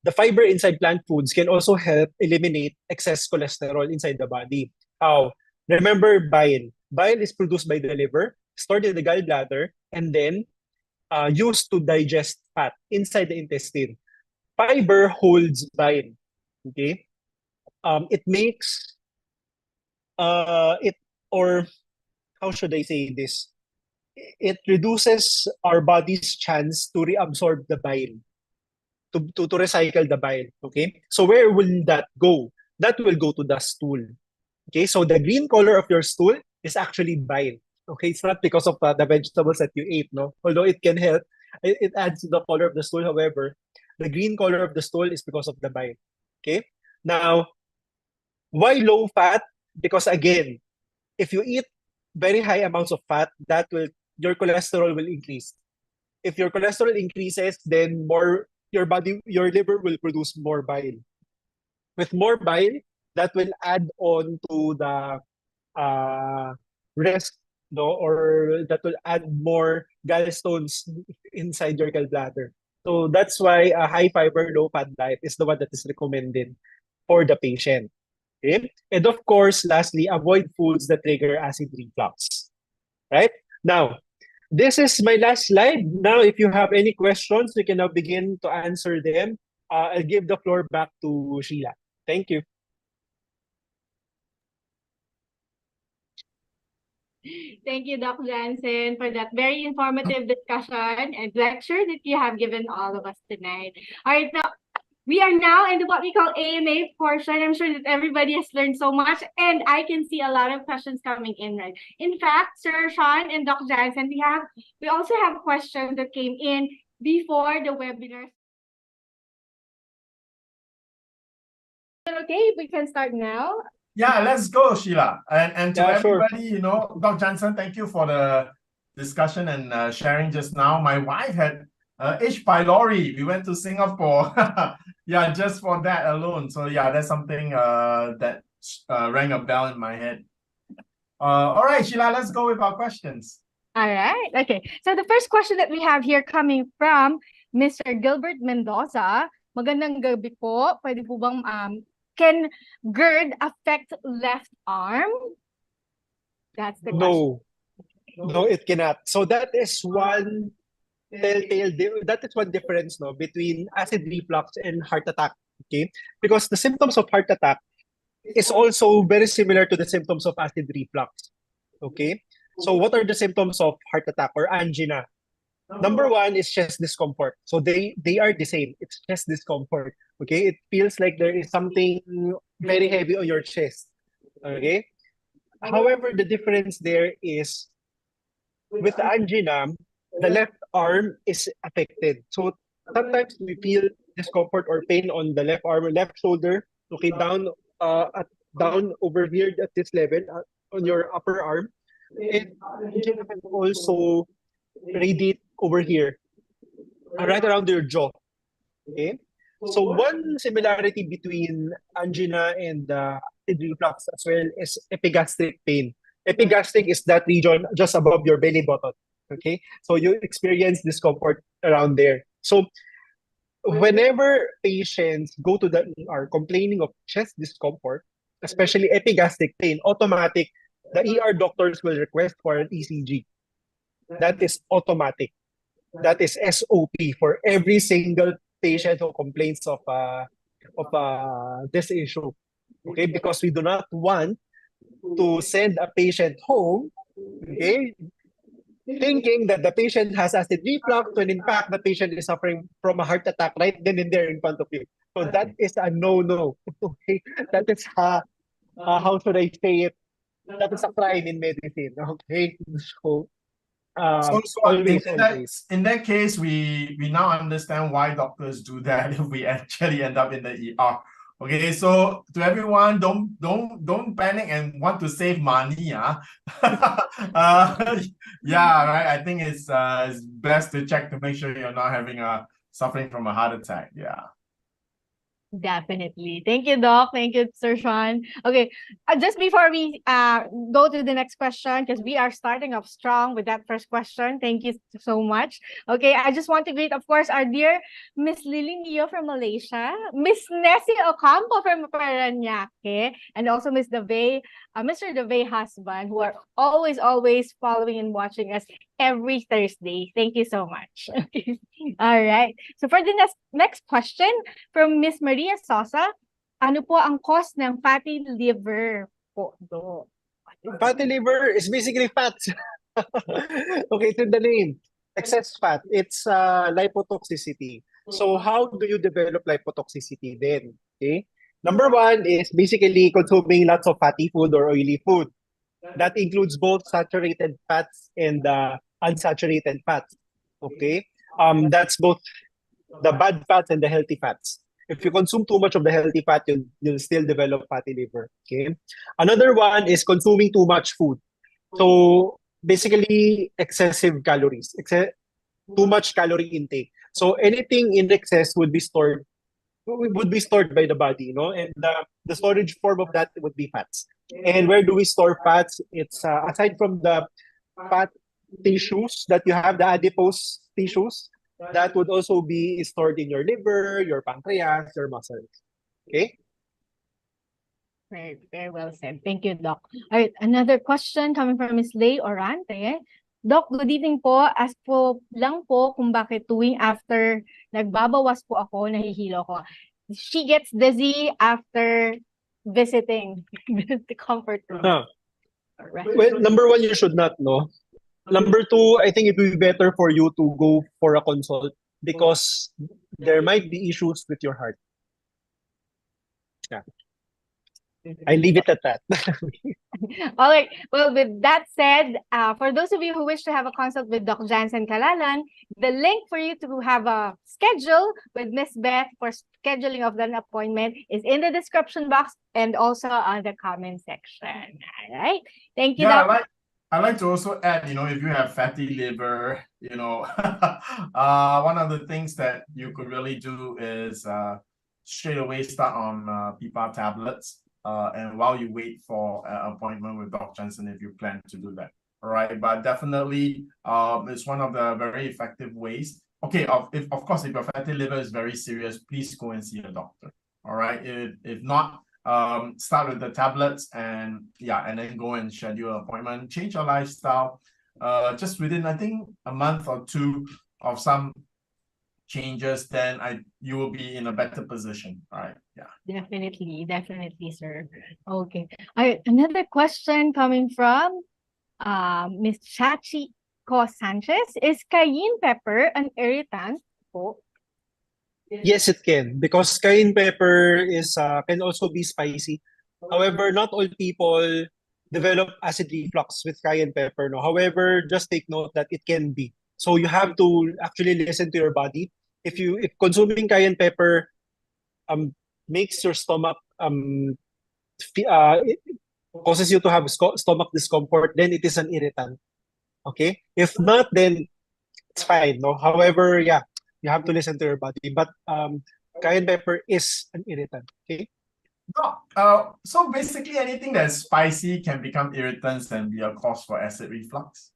the fiber inside plant foods can also help eliminate excess cholesterol inside the body. How? Remember bile. Bile is produced by the liver, stored in the gallbladder, and then used to digest fat inside the intestine. Fiber holds bile. Okay? It makes it or how should I say this? It reduces our body's chance to reabsorb the bile, to recycle the bile. Okay? So where will that go? That will go to the stool. Okay? So the green color of your stool is actually bile. Okay? It's not because of the vegetables that you ate, no? Although it can help. It adds to the color of the stool. However, the green color of the stool is because of the bile. Okay? Now, why low fat? Because again, if you eat very high amounts of fat, your cholesterol will increase. If your cholesterol increases, then your liver will produce more bile. With more bile, that will add on to the rest, no, or that will add more gallstones inside your gallbladder. So that's why a high fiber, low fat diet is the one that is recommended for the patient. Okay? And of course, lastly, avoid foods that trigger acid reflux. Right? Now, this is my last slide. Now, if you have any questions, you can now begin to answer them. I'll give the floor back to Sheila. Thank you. Thank you, Doc Jansen, for that very informative discussion and lecture that you have given all of us tonight. All right, now we are now in what we call AMA portion. I'm sure that everybody has learned so much, and I can see a lot of questions coming in, right? In fact, Sir Shyan and Doc Jansen, we also have questions that came in before the webinar. Okay, we can start now. Yeah, let's go, Sheila. And to Yeah, sure. everybody, you know, Dr. Jansen, thank you for the discussion and sharing just now. My wife had H. pylori. We went to Singapore. Yeah, just for that alone. So yeah, that's something that rang a bell in my head. All right, Sheila, let's go with our questions. All right. Okay. So the first question that we have here coming from Mr. Gilbert Mendoza. Magandang gabi po. Pwede po bang can GERD affect left arm? That's the question. No, it cannot. So that is one difference, no, between acid reflux and heart attack. Okay, because the symptoms of heart attack is also very similar to the symptoms of acid reflux. Okay, so what are the symptoms of heart attack or angina? Number one is chest discomfort. So they are the same. It's chest discomfort. Okay, it feels like there is something very heavy on your chest. Okay, however, the difference there is with angina, the left arm is affected. So sometimes we feel discomfort or pain on the left arm or left shoulder. Okay, down over here at this level on your upper arm. And angina can also radiate over here, right around your jaw. Okay, so one similarity between angina and acid reflux as well is epigastric pain. Epigastric is that region just above your belly button. Okay, so you experience discomfort around there. So whenever patients go to the ER complaining of chest discomfort, especially epigastric pain, the ER doctors will request for an ECG. That is automatic. That is SOP for every single patient who complains of this issue. Okay, because we do not want to send a patient home, okay, thinking that the patient has acid reflux when in fact the patient is suffering from a heart attack right then and there in front of you. So that is a no-no. Okay, that is how should I say it? That is a crime in medicine. Okay, so. So Always. In that case, we now understand why doctors do that if we actually end up in the ER. Okay, so to everyone, don't panic and want to save money. Yeah, right. I think it's best to check to make sure you're not having suffering from a heart attack. Yeah. Definitely. Thank you, Doc. Thank you, Sir Shyan. Okay, just before we go to the next question, because we are starting off strong with that first question. Thank you so much. Okay, I just want to greet, of course, our dear Miss Lily Neo from Malaysia, Miss Nessie Ocampo from Paranaque, and also Miss Devay, Mr. Devay husband, who are always following and watching us every Thursday. Thank you so much. Okay. All right. So for the next question from Miss Maria Sosa, ano po ang cause ng fatty liver po? Fatty liver is basically fat. Okay, it's in the name. Excess fat. It's lipotoxicity. So how do you develop lipotoxicity then? Okay. Number one is basically consuming lots of fatty food or oily food. That includes both saturated fats and unsaturated fats. Okay. That's both the bad fats and the healthy fats. If you consume too much of the healthy fat, you'll still develop fatty liver. Okay. Another one is consuming too much food. So basically excessive calories. too much calorie intake. So anything in excess would be stored by the body, and the storage form of that would be fats. And where do we store fats? It's aside from the fat tissues that you have, the adipose tissues, that would also be stored in your liver, your pancreas, your muscles. Okay? Very, very well said. Thank you, Doc. All right, another question coming from Ms. Lay Orante. Doc, good evening po. Ask po lang po kung bakit tuwing after nagbabawas po ako, nahihilo ko. She gets dizzy after visiting the comfort room. Huh. Right. Well, number one, you should not know. Number two, I think it would be better for you to go for a consult because there might be issues with your heart. Yeah. I leave it at that. All right. Well, with that said, for those of you who wish to have a consult with Doc Jansen Kalalan, the link for you to have a schedule with Miss Beth for scheduling of an appointment is in the description box and also on the comment section. All right. Thank you, Yeah, Doc. I like to also add, if you have fatty liver, one of the things that you could really do is straight away start on PPAR tablets. And while you wait for an appointment with Dr. Jansen, if you plan to do that, all right? But definitely, it's one of the very effective ways. Okay, if your fatty liver is very serious, please go and see a doctor, all right? If not, start with the tablets and then go and schedule an appointment. Change your lifestyle. Just within, I think, a month or two of some changes, then you will be in a better position. All right. Yeah. Definitely, sir. Okay. All right. Another question coming from Miss Chachi Co Sanchez. Is cayenne pepper an irritant? Po? Yes, it can because cayenne pepper can also be spicy. However, not all people develop acid reflux with cayenne pepper. No. However, just take note that it can be. So you have to actually listen to your body. If consuming cayenne pepper makes your stomach it causes you to have stomach discomfort, then it is an irritant. Okay? If not, then it's fine. No. However, you have to listen to your body. But cayenne pepper is an irritant. Okay? No, so basically anything that's spicy can become irritants and be a cause for acid reflux.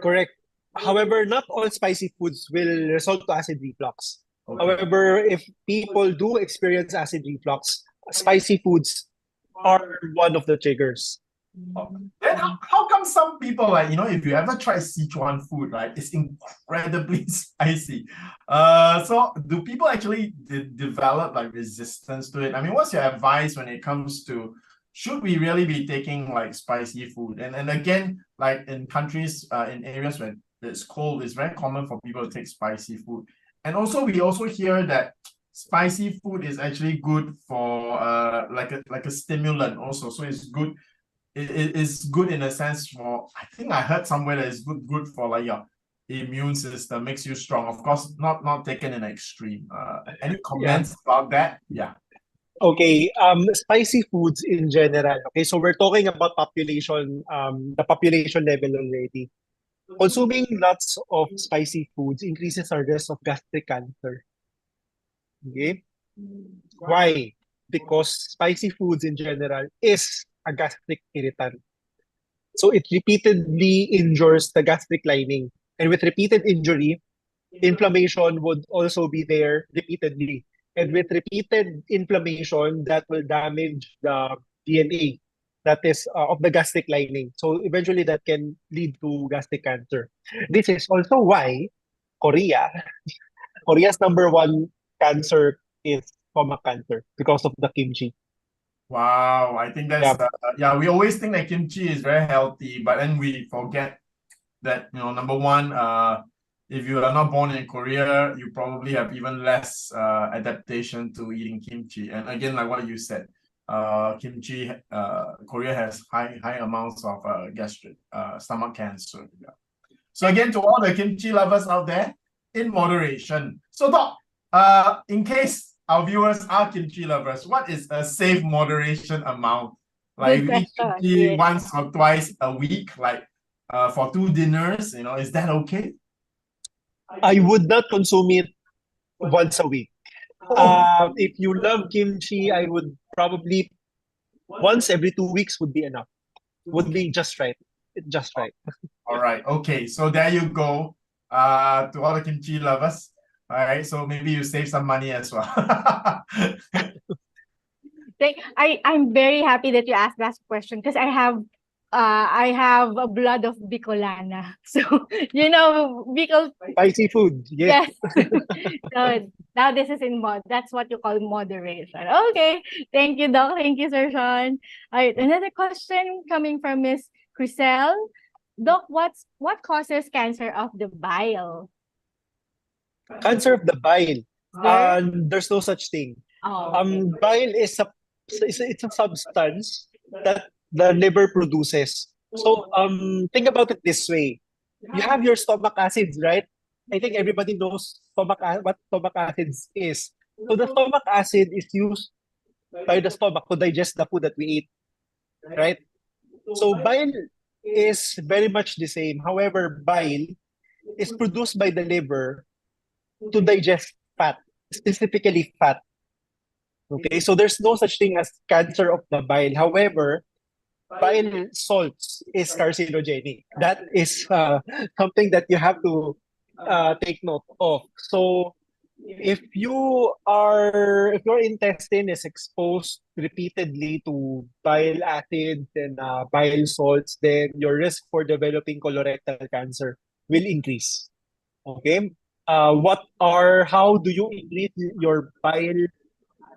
Correct. However, not all spicy foods will result to acid reflux. Okay. However, if people do experience acid reflux, spicy foods are one of the triggers. Then how come some people, if you ever try Sichuan food, right, it's incredibly spicy. So do people actually develop resistance to it? I mean, what's your advice when it comes to should we really be taking spicy food? And again, in countries, in areas where it's cold, it's very common for people to take spicy food. And also, we also hear that spicy food is actually good for like a stimulant also. So it's good. It is good in a sense for, I think I heard somewhere that it's good for your immune system, makes you strong. Of course, not taken in extreme. Any comments about that? Yeah. Okay, spicy foods in general. Okay, so we're talking about population, the population level already. Consuming lots of spicy foods increases our risk of gastric cancer. Okay? Why? Because spicy foods in general is a gastric irritant. So it repeatedly injures the gastric lining. And with repeated injury, inflammation would also be there repeatedly. And with repeated inflammation, that will damage the DNA that is of the gastric lining. So eventually that can lead to gastric cancer. This is also why Korea's number one cancer is stomach cancer because of the kimchi. Wow, I think that's we always think that kimchi is very healthy, but then we forget that number one, if you are not born in Korea, you probably have even less adaptation to eating kimchi. And again, like what you said, kimchi, Korea has high amounts of stomach cancer. Yeah. So again, to all the kimchi lovers out there, in moderation. So Doc, in case our viewers are kimchi lovers, what is a safe moderation amount? Like we eat kimchi once or twice a week, for 2 dinners, is that okay? I would not consume it once a week. Oh, If you love kimchi, I would probably once every 2 weeks would be enough. Would be just right. Just right. all right. Okay. So there you go. To all the kimchi lovers. All right. So maybe you save some money as well. I'm very happy that you asked that question because I have a blood of Bicolana. So, Bicol, Spicy food. Yes. yes. So now this is in that's what you call moderation. Okay. Thank you, Doc. Thank you, Sir Sean. All right. Another question coming from Miss Crisel. Doc, what causes cancer of the bile? Cancer of the bile. There? There's no such thing. Oh, okay. Bile is it's a substance that the liver produces. So think about it this way. You have your stomach acids, right? I think everybody knows what stomach acids is. So the stomach acid is used by the stomach to digest the food that we eat, right? So bile is very much the same. However, bile is produced by the liver to digest fat, specifically fat. Okay, so there's no such thing as cancer of the bile. However, bile salts is carcinogenic. That is something that you have to take note of. So if your intestine is exposed repeatedly to bile acids and bile salts, then your risk for developing colorectal cancer will increase. Okay. How do you increase your bile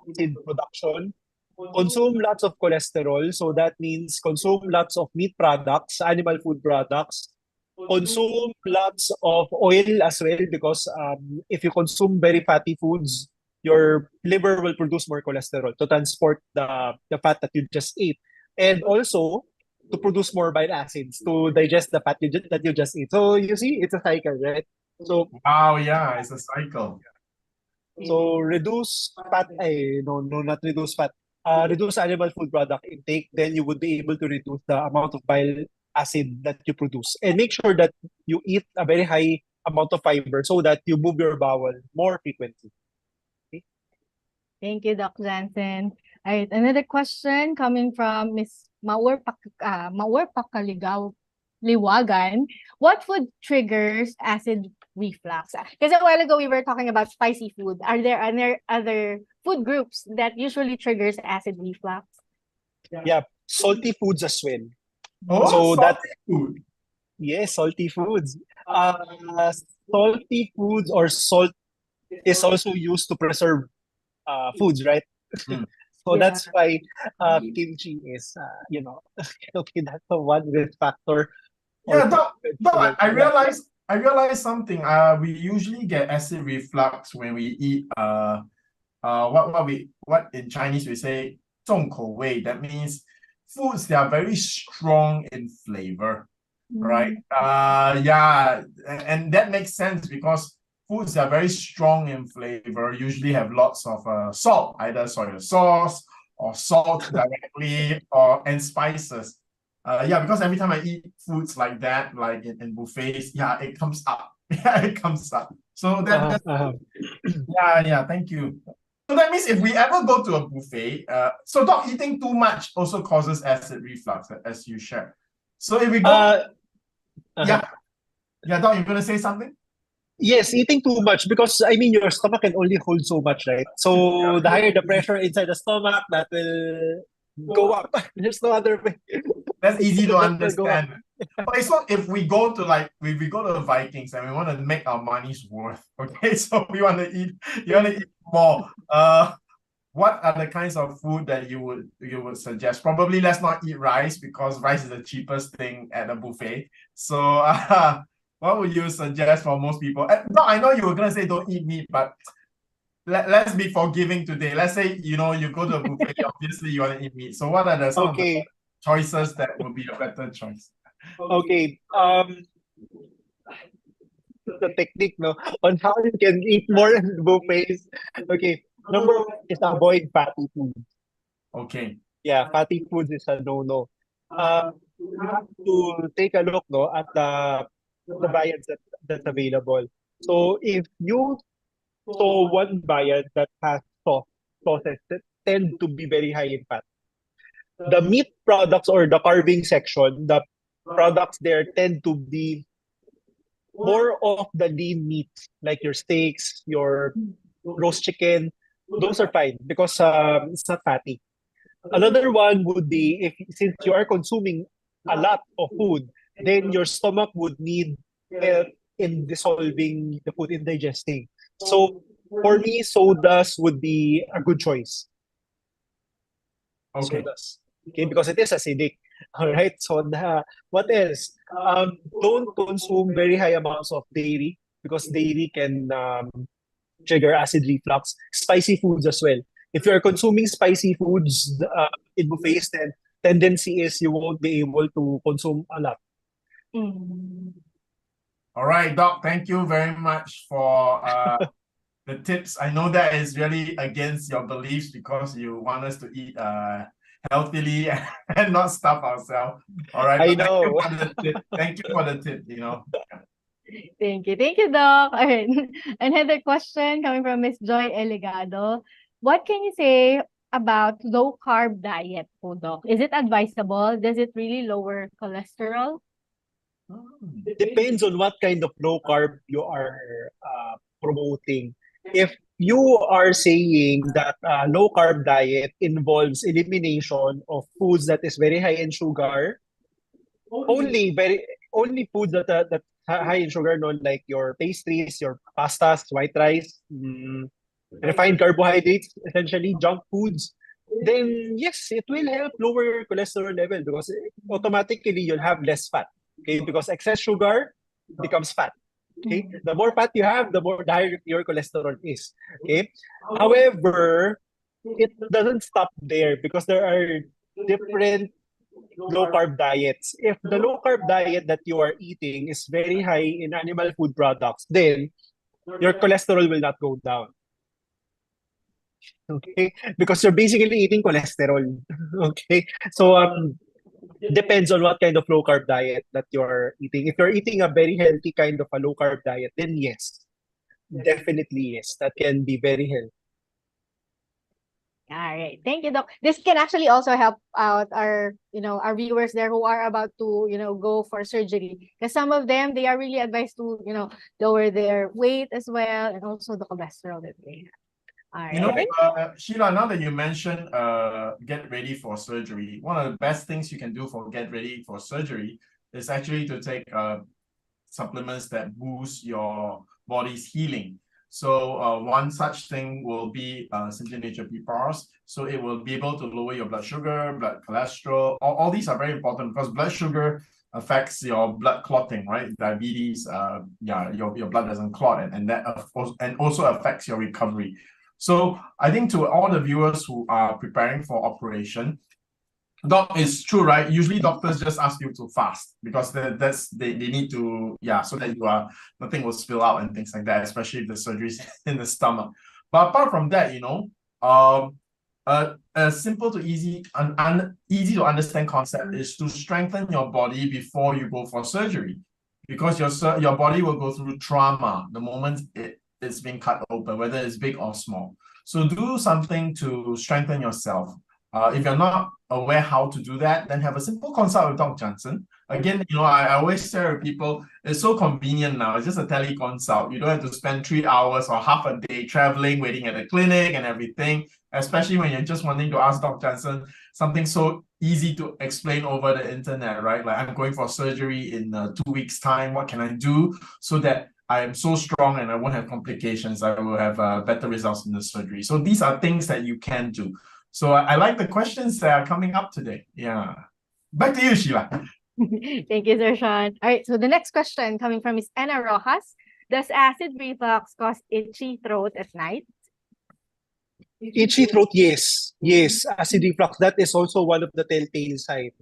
acid production? Consume lots of cholesterol. So that means consume lots of meat products, animal food products. Consume lots of oil as well because if you consume very fatty foods, your liver will produce more cholesterol to transport the fat that you just ate. And also to produce more bile acids to digest the fat that you just ate. So you see, it's a cycle, right? So Wow, yeah, it's a cycle. reduce fat, no, not reduce fat. Reduce animal food product intake, then you would be able to reduce the amount of bile acid that you produce. And make sure that you eat a very high amount of fiber so that you move your bowel more frequently. Okay? Thank you, Doc Jansen. All right, another question coming from Miss Maur Pakaligaw Liwagan. What food triggers acid reflux? Because a while ago we were talking about spicy food. Are there other food groups that usually triggers acid reflux? Yeah, salty foods as well. Oh, So salty food. yes, salty foods. Salty foods or salt is also used to preserve foods, right? Mm. So Yeah. that's why kimchi is, okay, that's the one risk factor. Yeah, or Doc, I Yeah. realized something. We usually get acid reflux when we eat what in Chinese we say 重口味. That means foods that are very strong in flavor, right? Yeah, and that makes sense because foods that are very strong in flavor usually have lots of salt, either soy sauce or salt directly and spices. Yeah, because every time I eat foods like that, like in buffets, yeah, it comes up. Yeah, it comes up. So that's yeah, thank you. So that means if we ever go to a buffet, so Doc, eating too much also causes acid reflux, as you shared. So if we go, yeah, Doc, you're gonna say something? Yes, eating too much because I mean your stomach can only hold so much, right? So the higher the pressure inside the stomach, that will go up. There's no other way. That's easy to That will go up. understand. Okay, so if we go to the Vikings and we want to make our money's worth, okay, so you want to eat more. What are the kinds of food that you would suggest? Probably let's not eat rice because rice is the cheapest thing at a buffet. So what would you suggest for most people? No, I know you were gonna say don't eat meat, but let's be forgiving today. Let's say you go to a buffet, obviously you want to eat meat. So what are some of the choices that would be a better choice? Okay. The technique, no, on how you can eat more in buffets. Okay. Number one is avoid fatty food. Okay. Yeah, fatty foods is a no-no. You have to take a look, no, at the viands that's available. So if you saw one viand that has sauces that tend to be very high in fat, the meat products or the carving section, the products there tend to be more of the lean meats, like your steaks, your roast chicken. Those are fine because it's not fatty. Another one would be if since you are consuming a lot of food, then your stomach would need help in dissolving the food, in digesting. So for me, sodas would be a good choice. Okay. Sodas. Okay, because it is acidic. All right. So what else? Don't consume very high amounts of dairy because dairy can trigger acid reflux. Spicy foods as well. If you're consuming spicy foods in buffets, then tendency is you won't be able to consume a lot. Mm. All right, Doc, thank you very much for the tips. I know that is really against your beliefs because you want us to eat healthily and not stuff ourselves. All right, I but thank you know. for the tip. Thank you for the tip, you know. Thank you. Thank you, Doc. All right. Another question coming from Miss Joy Eligado. What can you say about low carb diet po, Doc? Is it advisable? Does it really lower cholesterol? Depends on what kind of low carb you are promoting. If you are saying that low carb diet involves elimination of foods that is very high in sugar, only foods that high in sugar, no, like your pastries, your pastas, white rice, refined carbohydrates, essentially junk foods, then yes, it will help lower your cholesterol level because automatically you'll have less fat. Okay, because excess sugar becomes fat. Okay, the more fat you have, the more higher your cholesterol is. Okay, however, it doesn't stop there because there are different low carb diets. If the low carb diet that you are eating is very high in animal food products, then your cholesterol will not go down. Okay, because you're basically eating cholesterol. Okay, so depends on what kind of low carb diet that you're eating. If you're eating a very healthy kind of a low carb diet, then yes, definitely yes, that can be very healthy. All right. Thank you, Doc. This can actually also help out our, our viewers there who are about to, go for surgery. Because some of them, they are really advised to, lower their weight as well and also the cholesterol that they have. All right. You know, Sheila, now that you mentioned get ready for surgery, one of the best things you can do for get ready for surgery is actually to take supplements that boost your body's healing. So one such thing will be Simply Nature PPARs. So it will be able to lower your blood sugar, blood cholesterol. All these are very important because blood sugar affects your blood clotting, right? Diabetes, your blood doesn't clot, and that also affects your recovery. So I think to all the viewers who are preparing for operation, Doc, it's true, right? Usually doctors just ask you to fast because they need to, so that nothing will spill out and things like that, especially if the surgery's in the stomach. But apart from that, a simple to easy to understand concept is to strengthen your body before you go for surgery, because your body will go through trauma the moment it's being cut open, whether it's big or small. So do something to strengthen yourself. If you're not aware how to do that, then have a simple consult with Dr. Jansen. Again, I always share with people, it's so convenient now. It's just a teleconsult. You don't have to spend 3 hours or half a day traveling, waiting at the clinic and everything, especially when you're just wanting to ask Dr. Jansen something so easy to explain over the internet, right? Like, I'm going for surgery in 2 weeks' time. What can I do so that I am so strong and I won't have complications? I will have better results in the surgery. So these are things that you can do. So I like the questions that are coming up today. Yeah. Back to you, Sheila. Thank you, Sir Sean. All right, so the next question coming from Miss Anna Rojas. Does acid reflux cause itchy throat at night? Itchy throat, yes. Yes, acid reflux, that is also one of the telltale signs.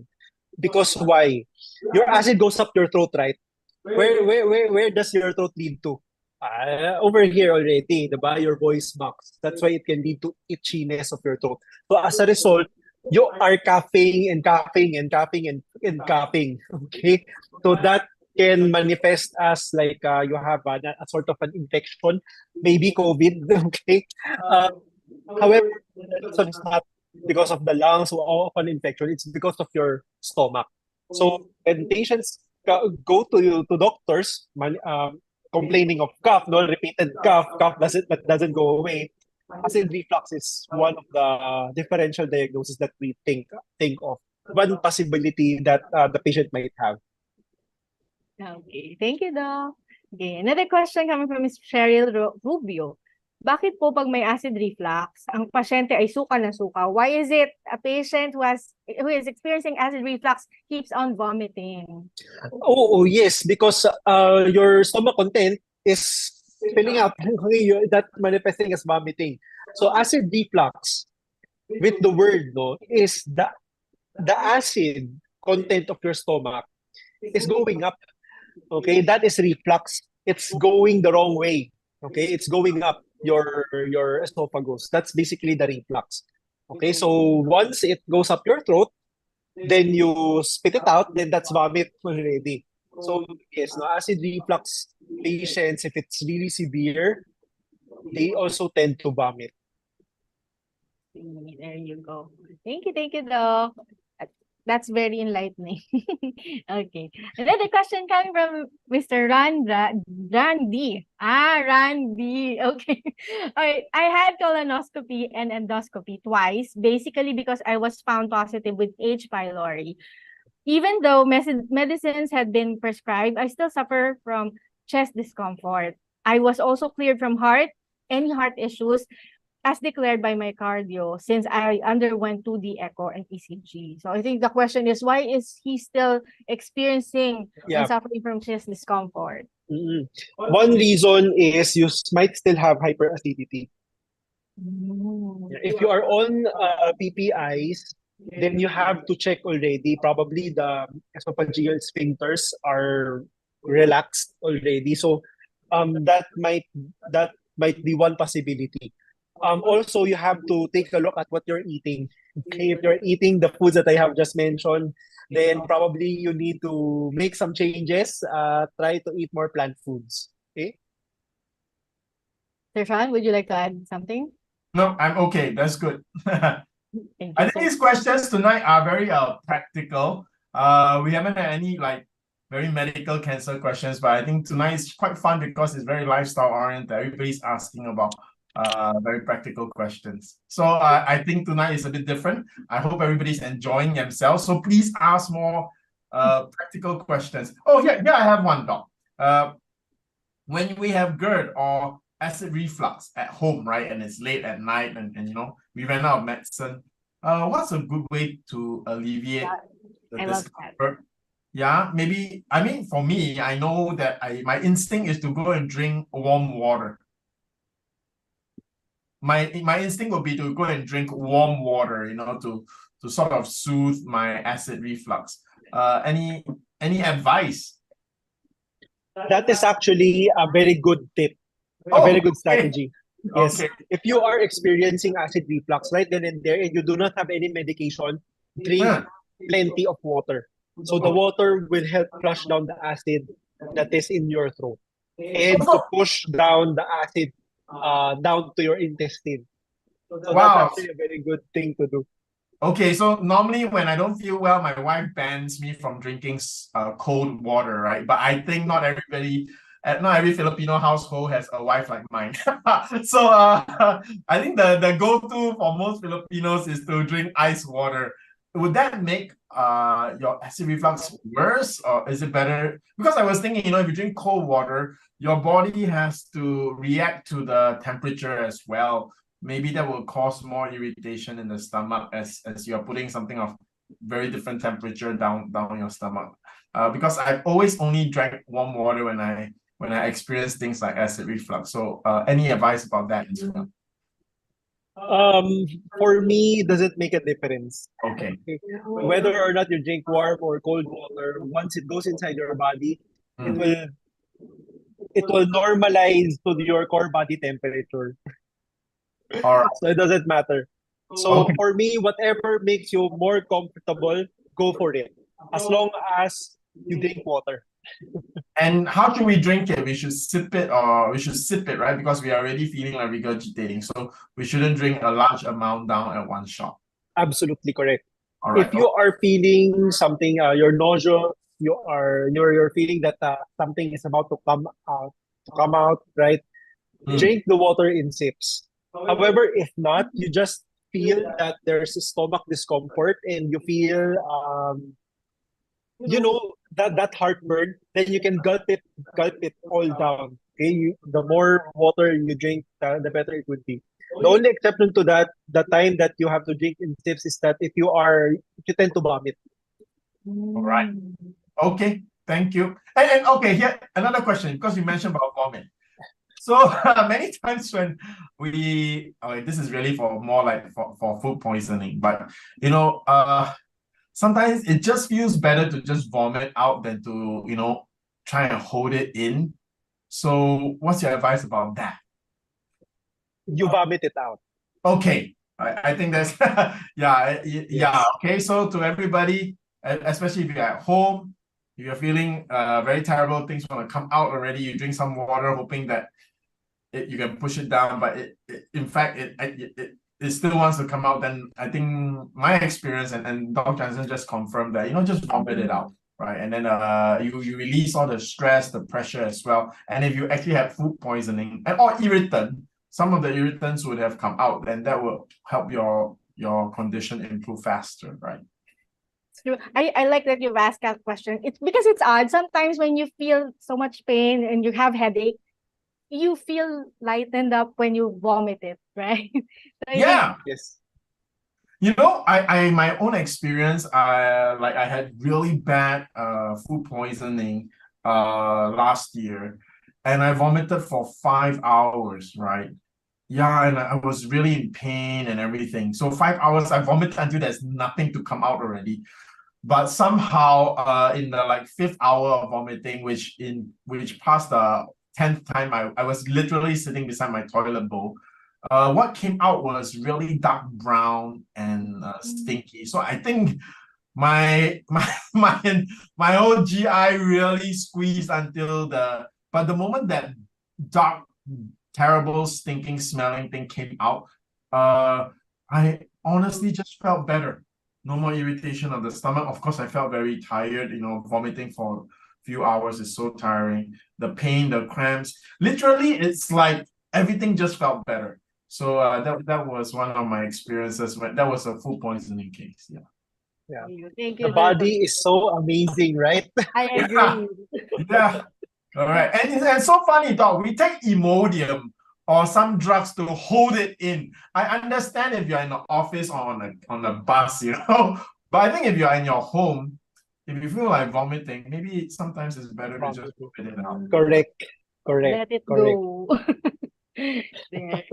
Because why? Your acid goes up your throat, right? Where does your throat lead to? Over here already, diba? Your voice box. That's why it can lead to itchiness of your throat. So as a result, you are coughing and coughing and coughing and coughing. Okay? So that can manifest as like you have a sort of an infection, maybe COVID. Okay. However, that also is not because of the lungs or of an infection. It's because of your stomach. So when patients go to doctors complaining of cough, no repeated cough doesn't go away. Acid reflux is one of the differential diagnoses that we think of. One possibility that the patient might have. Okay, thank you, Doc. Okay, another question coming from Ms. Cheryl Rubio. Bakit po pag may acid reflux, ang pasyente ay suka na suka? Why is it a patient who is experiencing acid reflux keeps on vomiting? Oh yes, because your stomach content is filling up. That manifesting as vomiting. So acid reflux, with the word, no, is the acid content of your stomach is going up. Okay, that is reflux. It's going the wrong way. Okay, it's going up your esophagus. That's basically the reflux. Okay, so once it goes up your throat, then you spit it out, then that's vomit already. So yes, no, acid reflux patients, if it's really severe, they also tend to vomit. There you go. Thank you, Doc. That's very enlightening. Okay. Another question coming from Mr. Randy. Randy. Okay. All right. I had colonoscopy and endoscopy twice, basically because I was found positive with H. pylori. Even though medicines had been prescribed, I still suffer from chest discomfort. I was also cleared from any heart issues, as declared by my cardio, since I underwent 2D echo and ECG. So I think the question is, why is he still experiencing and suffering from chest discomfort? Mm-hmm. One reason is you might still have hyperacidity. If you are on PPIs, then you have to check already. Probably the esophageal sphincters are relaxed already. So that might be one possibility. Also, you have to take a look at what you're eating. Okay, if you're eating the foods that I have just mentioned, then probably you need to make some changes. Try to eat more plant foods. Okay. Sir Shyan, would you like to add something? No, I'm okay. That's good. Thank you. I think these questions tonight are very practical. We haven't had any like very medical cancer questions, but I think tonight is quite fun because it's very lifestyle oriented. Everybody's asking about very practical questions. So I think tonight is a bit different. I hope everybody's enjoying themselves. So please ask more practical questions. Oh, yeah, I have one, Doc. When we have GERD or acid reflux at home, right, and it's late at night and you know, we ran out of medicine, what's a good way to alleviate the discomfort? Yeah, maybe, I mean, for me, I know that my instinct is to go and drink warm water. My instinct would be to go and drink warm water, you know, to sort of soothe my acid reflux. Any advice? That is actually a very good tip, a very good strategy. Yes. Okay. If you are experiencing acid reflux right then and there, and you do not have any medication, drink plenty of water. So the water will help flush down the acid that is in your throat and to push down the acid down to your intestine. So that's actually a very good thing to do. Okay, so normally when I don't feel well, my wife bans me from drinking cold water, right? But I think not every Filipino household has a wife like mine. So I think the go-to for most Filipinos is to drink ice water. Would that make your acid reflux worse, or is it better? Because I was thinking, you know, if you drink cold water, your body has to react to the temperature as well. Maybe that will cause more irritation in the stomach as you're putting something of very different temperature down your stomach. Because I've always only drank warm water when I experience things like acid reflux. So any advice about that as well? For me, does it make a difference? Okay. Whether or not you drink warm or cold water, once it goes inside your body, it will normalize to your core body temperature. All right. So it doesn't matter. So for me, whatever makes you more comfortable, go for it. As long as you drink water. And how should we drink it? We should sip it or we should sip it, right? Because we are already feeling like regurgitating. So we shouldn't drink a large amount down at one shot. Absolutely correct. All right. If you are feeling something, you're nauseous, you're feeling that something is about to come out, right? Drink the water in sips. However, if not, you just feel that there's a stomach discomfort and you feel that heartburn, then you can gulp it all down. Okay, the more water you drink, the better it would be. The only exception to that, the time that you have to drink in sips, is that if you tend to vomit. All right. Okay. Thank you. And okay, here another question, because you mentioned about vomit. So many times when this is really for more like for food poisoning, but sometimes it just feels better to just vomit out than to try and hold it in. So what's your advice about that? You vomit it out. Okay, I think that's yeah. Okay, so to everybody, especially if you're at home, if you're feeling very terrible, things want to come out already, you drink some water hoping that you can push it down, but in fact it still wants to come out. Then I think my experience and Dr. Jansen just confirmed that just vomit it out, right? And then you release all the stress, the pressure as well. And if you actually have food poisoning or irritant, some of the irritants would have come out, and that will help your condition improve faster, right? True. I like that you've asked that question. It's because it's odd. Sometimes when you feel so much pain and you have headache, you feel lightened up when you vomit it, right? So Yeah. Yes. I my own experience, I had really bad food poisoning last year, and I vomited for 5 hours, right? Yeah, and I was really in pain and everything. So 5 hours, I vomited until there's nothing to come out already. But somehow, in the fifth hour of vomiting, which past the 10th time, I was literally sitting beside my toilet bowl. What came out was really dark brown and stinky. So I think my whole GI really squeezed until but the moment that dark, terrible, stinking, smelling thing came out, I honestly just felt better. No more irritation of the stomach. Of course, I felt very tired. Vomiting for a few hours is so tiring. The pain, the cramps, literally, it's like everything just felt better. So that was one of my experiences when that was a food poisoning case. Yeah. Yeah. thank The you. body is so amazing, right? I agree. Yeah. All right. And it's so funny, Doc. We take Imodium or some drugs to hold it in. I understand if you're in the office or on a bus, but I think if you're in your home, if you feel like vomiting, maybe sometimes it's better to just put it out. Correct. Let it go. There.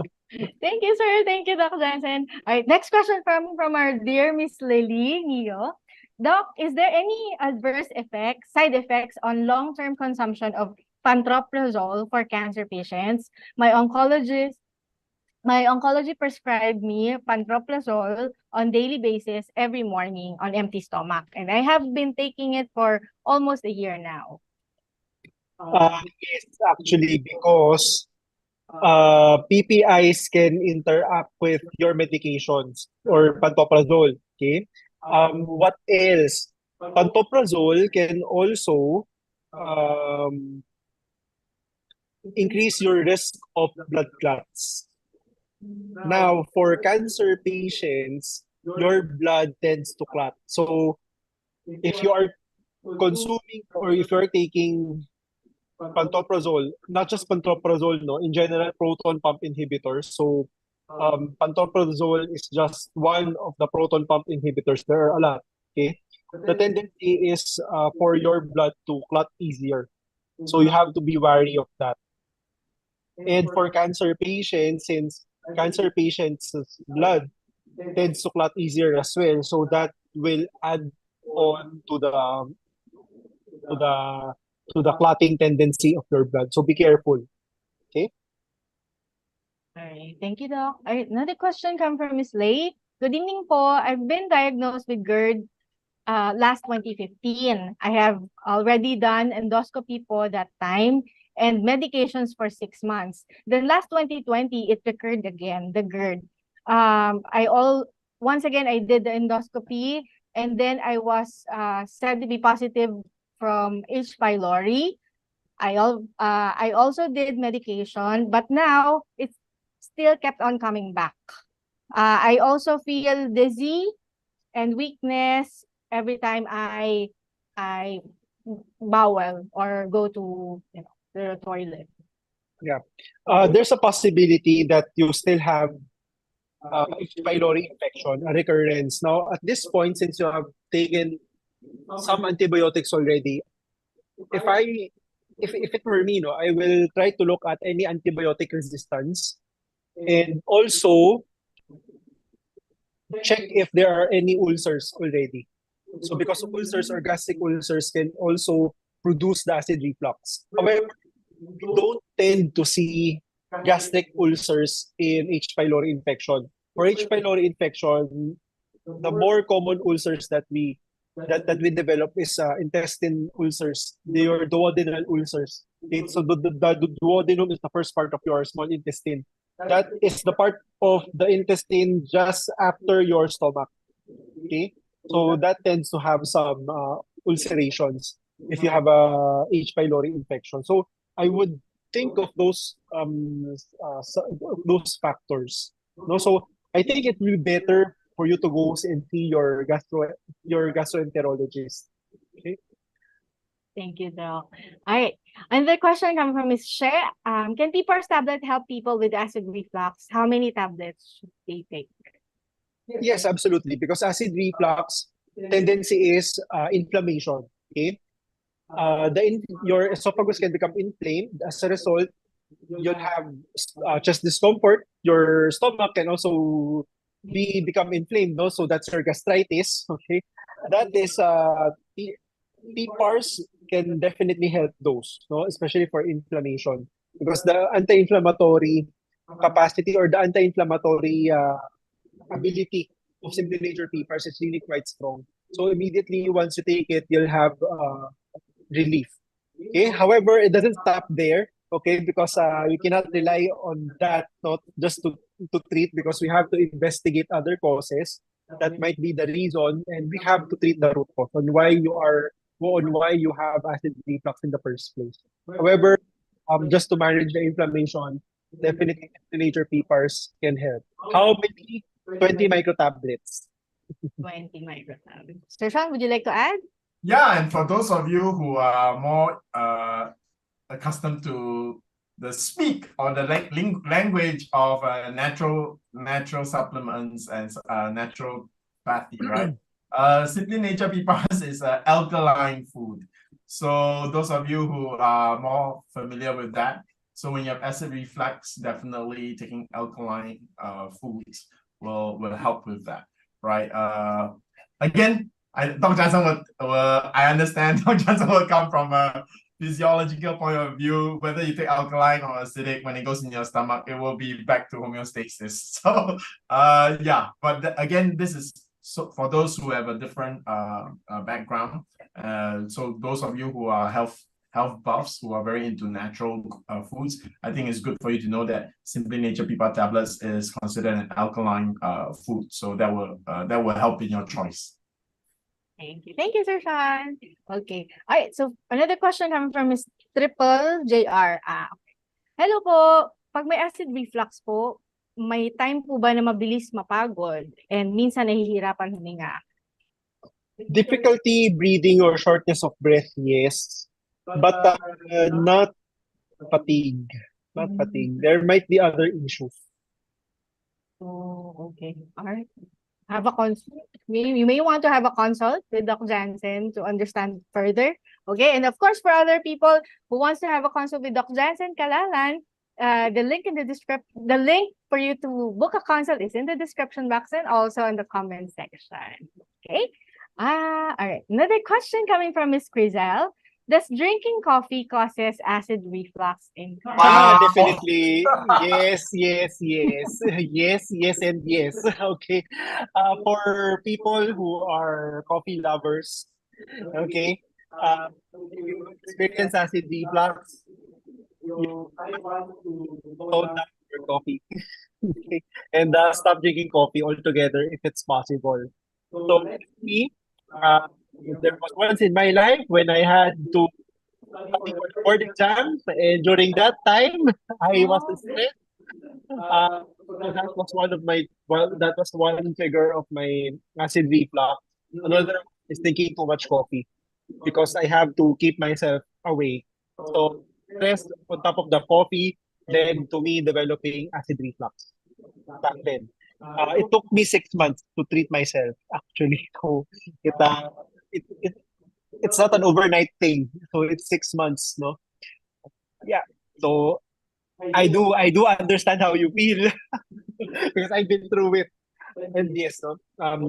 Thank you, sir. Thank you, Doc Jansen. All right, next question from our dear Miss Lily Neo. Doc, is there any side effects on long-term consumption of pantoprazole for cancer patients? My oncology prescribed me pantoprazole on daily basis every morning on empty stomach, and I have been taking it for almost a year now. Yes, actually, because PPIs can interact with your medications or pantoprazole. Okay. What else? Pantoprazole can also increase your risk of blood clots. Now, for cancer patients, your blood tends to clot. So, if you are consuming or if you're taking pantoprazole, not just pantoprazole, no, in general, proton pump inhibitors. So, pantoprazole is just one of the proton pump inhibitors. There are a lot. Okay, the tendency is for your blood to clot easier. So you have to be wary of that. And for cancer patients, since cancer patients' blood tends to clot easier as well, so that will add on to the clotting tendency of your blood. So be careful. Okay? All right. Thank you, Doc. All right. Another question comes from Miss Lay. Good evening po. I've been diagnosed with GERD last 2015. I have already done endoscopy for that time and medications for 6 months. Then last 2020, it recurred again, the GERD. Once again, I did the endoscopy, and then I was said to be positive from H. pylori. I also did medication, but now it's still kept on coming back. I also feel dizzy and weakness every time I bowel or go to the toilet. Yeah. There's a possibility that you still have H. pylori infection, a recurrence. Now, at this point, since you have taken some antibiotics already, if it were me, no, I will try to look at any antibiotic resistance and also check if there are any ulcers already. So because ulcers or gastric ulcers can also produce the acid reflux. However, we don't tend to see gastric ulcers in H. pylori infection. For H. pylori infection, the more common ulcers that we develop is intestine ulcers. They are duodenal ulcers. Okay? So the duodenum is the first part of your small intestine. That is the part of the intestine just after your stomach. Okay, so that tends to have some ulcerations if you have a H. pylori infection. So I would think of those factors. No, so I think it will be better for you to go and see your gastroenterologist. Okay. Thank you, Doc. All right. Another question coming from Ms. She. Can PPAR's tablet help people with acid reflux? How many tablets should they take? Yes, absolutely. Because acid reflux tendency is inflammation. Okay, your esophagus can become inflamed. As a result, you'll have chest discomfort. Your stomach can also become inflamed. No, so that's your gastritis. Okay, that is PPARs can definitely help those. No, especially for inflammation because the anti-inflammatory capacity or the anti-inflammatory ability of Simply Nature PPARs is really quite strong. So immediately once you take it, you'll have relief. Okay. However, it doesn't stop there. Okay, because we cannot rely on that not just to treat because we have to investigate other causes that might be the reason, and we have to treat the root cause on why you have acid reflux in the first place. However, just to manage the inflammation, definitely nature PPARs can help. How many? 20 microtablets. 20 microtablets. Sir Sean, would you like to add? Yeah, and for those of you who are more accustomed to the speak or the language of natural supplements and naturopathy, right? Simply Nature PPARs is alkaline food. So those of you who are more familiar with that, so when you have acid reflux, definitely taking alkaline foods will help with that, right? Again, Dr. Jansen I understand Dr. Jansen will come from a physiological point of view. Whether you take alkaline or acidic, when it goes in your stomach, it will be back to homeostasis. So, yeah. But again, this is so for those who have a different background. So those of you who are health buffs who are very into natural foods, I think it's good for you to know that Simply Nature PPAR tablets is considered an alkaline food. So that will help in your choice. Thank you, Sir Sean. Okay. All right. So another question coming from Ms. Triple JR. Okay. Hello po. Pag may acid reflux po, may time po ba na mabilis mapagod and minsan nahihirapan huminga? Difficulty breathing or shortness of breath, yes. But not fatigue. Not fatigue. There might be other issues. Oh, okay. All right. Have a consult. You may want to have a consult with Dr. Jansen to understand further. Okay, and of course, for other people who wants to have a consult with Dr. Jansen Kalalan, the link for you to book a consult is in the description box and also in the comment section. Okay. All right. Another question coming from Ms. Crizel. Does drinking coffee causes acid reflux in Wow. Definitely. Yes, yes, yes. Yes, yes, and yes. Okay. For people who are coffee lovers, okay, if you experience acid reflux, you might want to tone down your coffee. Okay. And stop drinking coffee altogether if it's possible. So, like me, uh, there was once in my life when I had to study for the board exams, and during that time, I was stressed. Uh, so that was that was one trigger of my acid reflux. Another is drinking too much coffee because I have to keep myself awake. So stress on top of the coffee led to me developing acid reflux back then. It took me 6 months to treat myself actually. So it, uh, it it's not an overnight thing. So it's 6 months, no? Yeah. So I do understand how you feel because I've been through it. And yes, no,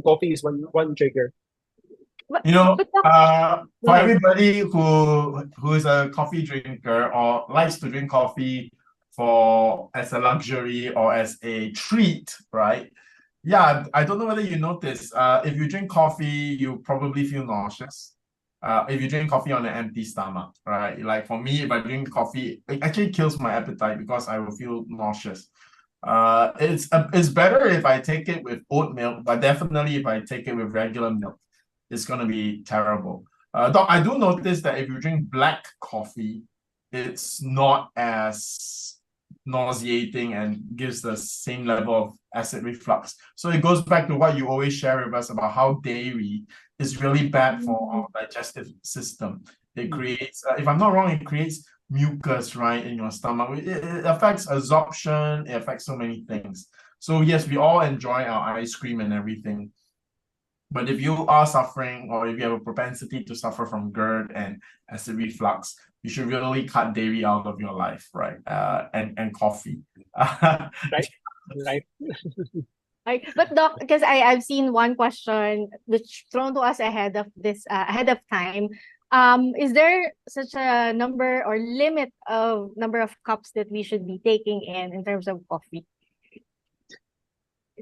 coffee is one trigger. But, You know, but Doc, go for ahead. everybody who is a coffee drinker or likes to drink coffee for as a luxury or as a treat, right? Yeah, I don't know whether you notice. If you drink coffee, you probably feel nauseous. If you drink coffee on an empty stomach, right? Like for me, if I drink coffee, it actually kills my appetite because I will feel nauseous. It's better if I take it with oat milk, but definitely if I take it with regular milk, it's gonna be terrible. Doc, I do notice that if you drink black coffee, it's not as nauseating and gives the same level of acid reflux. So it goes back to what you always share with us about how dairy is really bad for our digestive system. It creates, if I'm not wrong, it creates mucus, right, in your stomach. It affects absorption, it affects so many things. So yes, we all enjoy our ice cream and everything. But if you are suffering or if you have a propensity to suffer from GERD and acid reflux, you should really cut dairy out of your life, right? And coffee. Right? Right. But Doc, because I've seen one question which thrown to us ahead of time. Is there such a number or limit of number of cups that we should be taking in terms of coffee?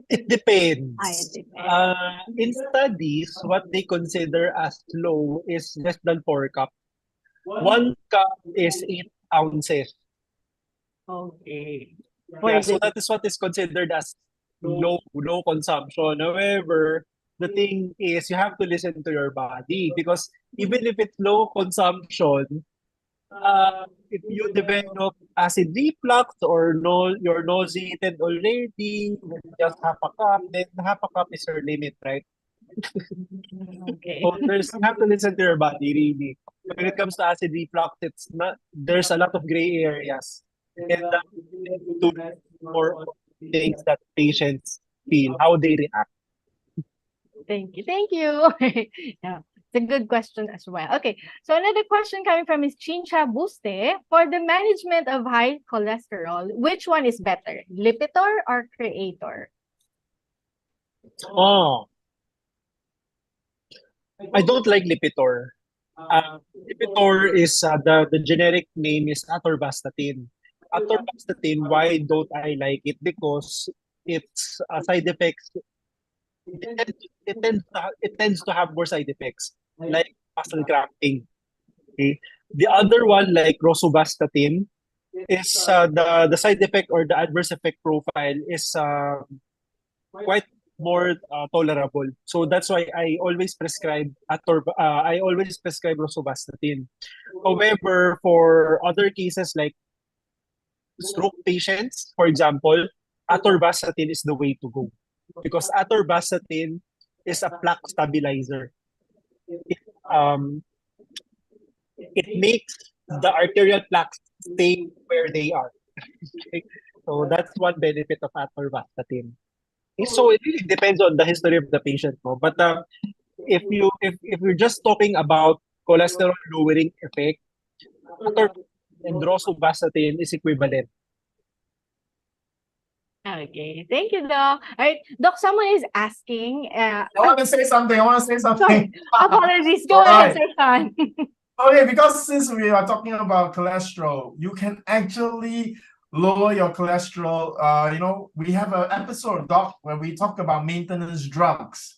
It depends. It depends. In studies, what they consider as low is less than 4 cups. 1 cup is 8 ounces. Okay. Yeah, so that is what is considered as low consumption. However, the thing is you have to listen to your body because even if it's low consumption, if you develop acid reflux or no, you're nauseated already with just half a cup, then half a cup is your limit, right? Okay. So you have to listen to your body really. When it comes to acid reflux, it's not there's a lot of gray areas, and we need to listen more of things that patients feel, how they react. Thank you. Thank you. Yeah, it's a good question as well. Okay, so another question coming from Ms. Chincha Buste. For the management of high cholesterol, which one is better, Lipitor or Creator? Oh, I don't like Lipitor. Lipitor is the generic name is atorvastatin. Atorvastatin, why don't I like it? Because its side effects it tends to have more side effects like muscle cramping. Okay, the other one like rosuvastatin is the side effect or the adverse effect profile is quite more tolerable. So that's why I always prescribe rosuvastatin. However, for other cases like stroke patients, for example, atorvastatin is the way to go because atorvastatin is a plaque stabilizer. It, um, it makes the arterial plaques stay where they are. Okay? So that's one benefit of atorvastatin. So it really depends on the history of the patient, no? But if you're just talking about cholesterol lowering effect, atorvastatin and rosuvastatin is equivalent. Okay, thank you, Doc. All right, Doc, someone is asking. I want to say something. Sorry, apologies. Go All ahead, right. Sir Sean. Okay, because since we are talking about cholesterol, you can actually lower your cholesterol. We have an episode, Doc, where we talk about maintenance drugs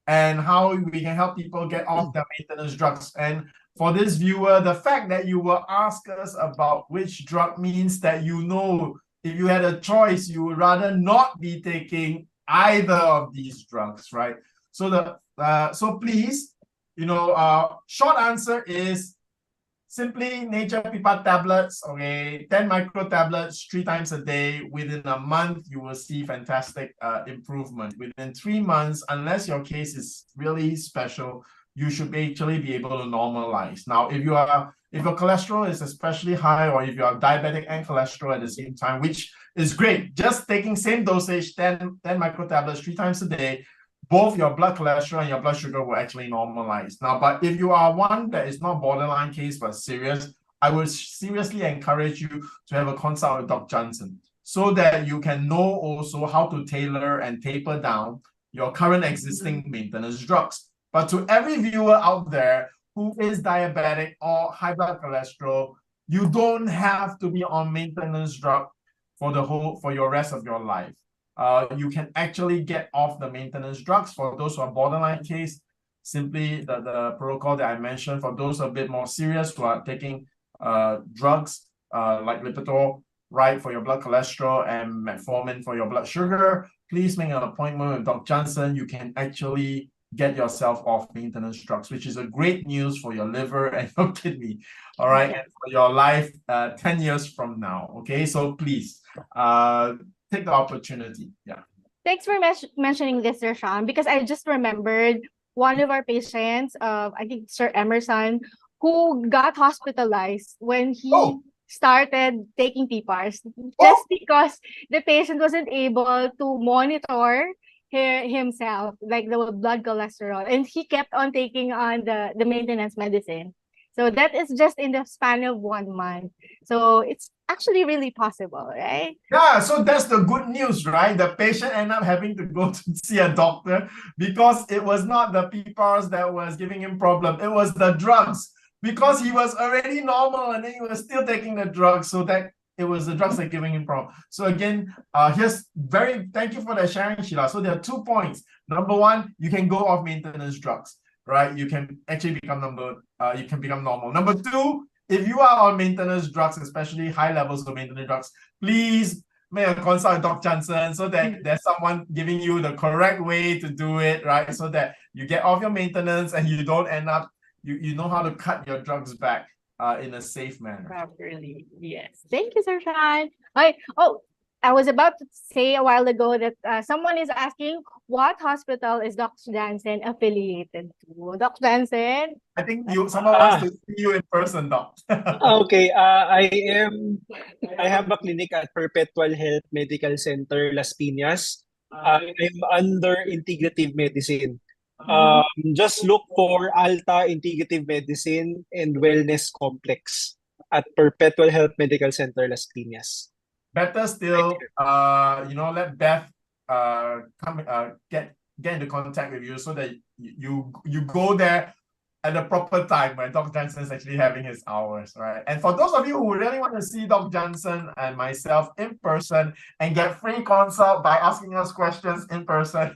and how we can help people get off their maintenance drugs. And for this viewer, the fact that you will ask us about which drug means that if you had a choice, you would rather not be taking either of these drugs, right? So please, short answer is simply Nature Pipa tablets, okay, 10 micro tablets 3 times a day. Within a month, you will see fantastic improvement. Within 3 months, unless your case is really special, you should actually be able to normalize. Now, if your cholesterol is especially high, or if you are diabetic and cholesterol at the same time, which is great, just taking same dosage, 10 micro tablets 3 times a day, both your blood cholesterol and your blood sugar will actually normalize. Now, but if you are one that is not borderline case but serious, I would seriously encourage you to have a consult with Dr. Jansen so that you can know also how to tailor and taper down your current existing maintenance drugs. But to every viewer out there who is diabetic or high blood cholesterol, you don't have to be on maintenance drug for your rest of your life. You can actually get off the maintenance drugs. For those who are borderline case, simply the protocol that I mentioned. For those a bit more serious who are taking drugs like Lipitor, right, for your blood cholesterol, and metformin for your blood sugar, please make an appointment with Dr. Jansen. You can actually get yourself off maintenance drugs, which is a great news for your liver and your kidney, all right, and for your life 10 years from now, okay? So please, take the opportunity. Yeah. Thanks for mentioning this, Sir Sean, because I just remembered one of our patients, I think Sir Emerson, who got hospitalized when he started taking PPARs, just because the patient wasn't able to monitor himself, like the blood cholesterol, and he kept on taking on the maintenance medicine. So that is just in the span of 1 month. So it's actually really possible, right? Yeah, so that's the good news, right? The patient ended up having to go to see a doctor because it was not the PPARs that was giving him problem. It was the drugs, because he was already normal and then he was still taking the drugs. So that it was the drugs that giving him problem. So again, thank you for that sharing, Sheila. So there are 2 points. Number one, you can go off maintenance drugs, right? You can actually become normal. Number two, if you are on maintenance drugs, especially high levels of maintenance drugs, please make a consult with Dr. Jansen so that there's someone giving you the correct way to do it, right? So that you get off your maintenance and you don't end up, you know how to cut your drugs back in a safe manner. Properly, yes. Thank you, Sir Sean. I was about to say a while ago that someone is asking, what hospital is Dr. Jansen affiliated to? Dr. Jansen? I think someone wants to see you in person, Doc. Okay, I have a clinic at Perpetual Health Medical Center, Las Piñas. I'm under integrative medicine. Just look for Alta Integrative Medicine and Wellness Complex at Perpetual Health Medical Center, Las Piñas. Better still, let Beth get into contact with you so that you go there at the proper time when Dr. Jansen is actually having his hours, right? And for those of you who really want to see Dr. Jansen and myself in person and get free consult by asking us questions in person,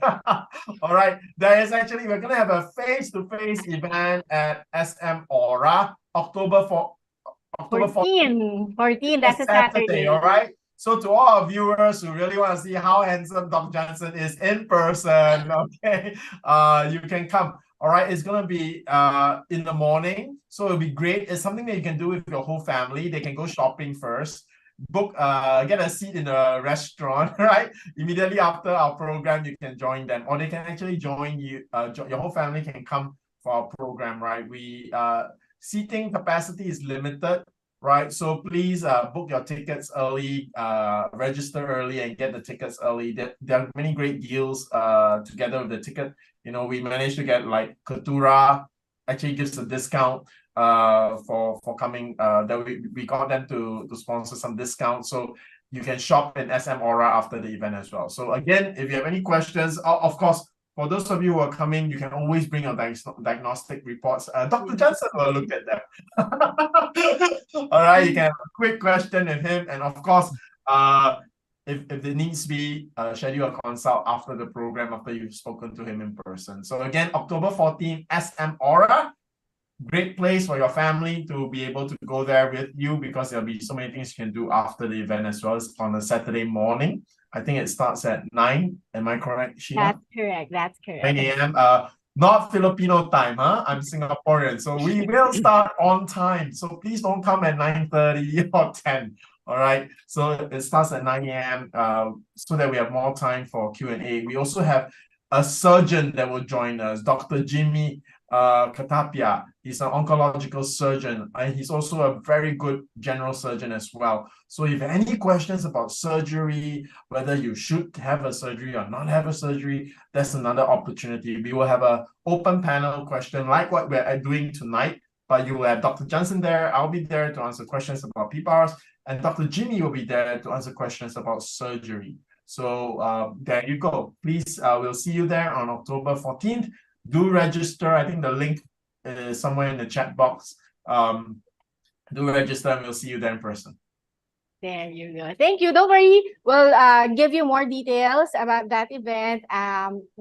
all right, we're going to have a face-to-face event at SM Aura, October 14, that's a Saturday. All right? So to all our viewers who really want to see how handsome Dr. Jansen is in person, okay, you can come. All right, it's going to be in the morning, so it'll be great. It's something that you can do with your whole family. They can go shopping first, get a seat in a restaurant, right? Immediately after our program, you can join them, or they can actually join you. Your whole family can come for our program, right? Seating capacity is limited, right? So please book your tickets early, register early, and get the tickets early. There are many great deals together with the ticket. We managed to get like Coutura actually gives a discount for coming. That we got them to sponsor some discounts, so you can shop in SM Aura after the event as well. So again, if you have any questions, of course, For those of you who are coming, you can always bring your diagnostic reports. Dr. Jansen will look at them. All right, you can have a quick question with him. And of course, if it needs to be, schedule a consult after the program, after you've spoken to him in person. So again, October 14th, SM Aura. Great place for your family to be able to go there with you, because there'll be so many things you can do after the event as well. It's on a Saturday morning. I think it starts at 9. Am I correct, Sheila? That's correct. That's correct. 9 a.m. Not Filipino time, huh? I'm Singaporean, so we will start on time. So please don't come at 9:30 or 10. All right. So it starts at 9 a.m. So that we have more time for Q&A. We also have a surgeon that will join us, Dr. Jimmy Katapia. He's an oncological surgeon, and he's also a very good general surgeon as well. So if you have any questions about surgery, whether you should have a surgery or not have a surgery, that's another opportunity. We will have an open panel question like what we're doing tonight, but you will have Dr. Jansen there. I'll be there to answer questions about PPARs, and Dr. Jimmy will be there to answer questions about surgery. So there you go. Please, we'll see you there on October 14th. Do register. I think the link is somewhere in the chat box. Do register, and we'll see you there in person. There you go. Thank you. Don't worry. We'll give you more details about that event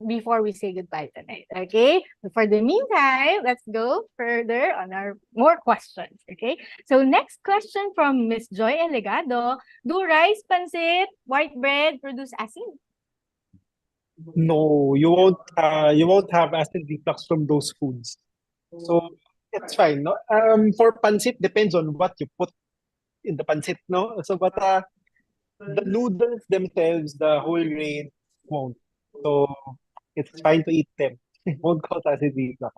before we say goodbye tonight. Okay? But for the meantime, let's go further on our more questions. Okay? So next question from Miss Joy Elegado. Do rice, pancit, white bread produce acid? No, you won't have acid reflux from those foods. So it's fine, no? For pancit, depends on what you put in the pancit, no? So but the noodles themselves, the whole grain won't. So it's fine to eat them. It won't cause acid reflux.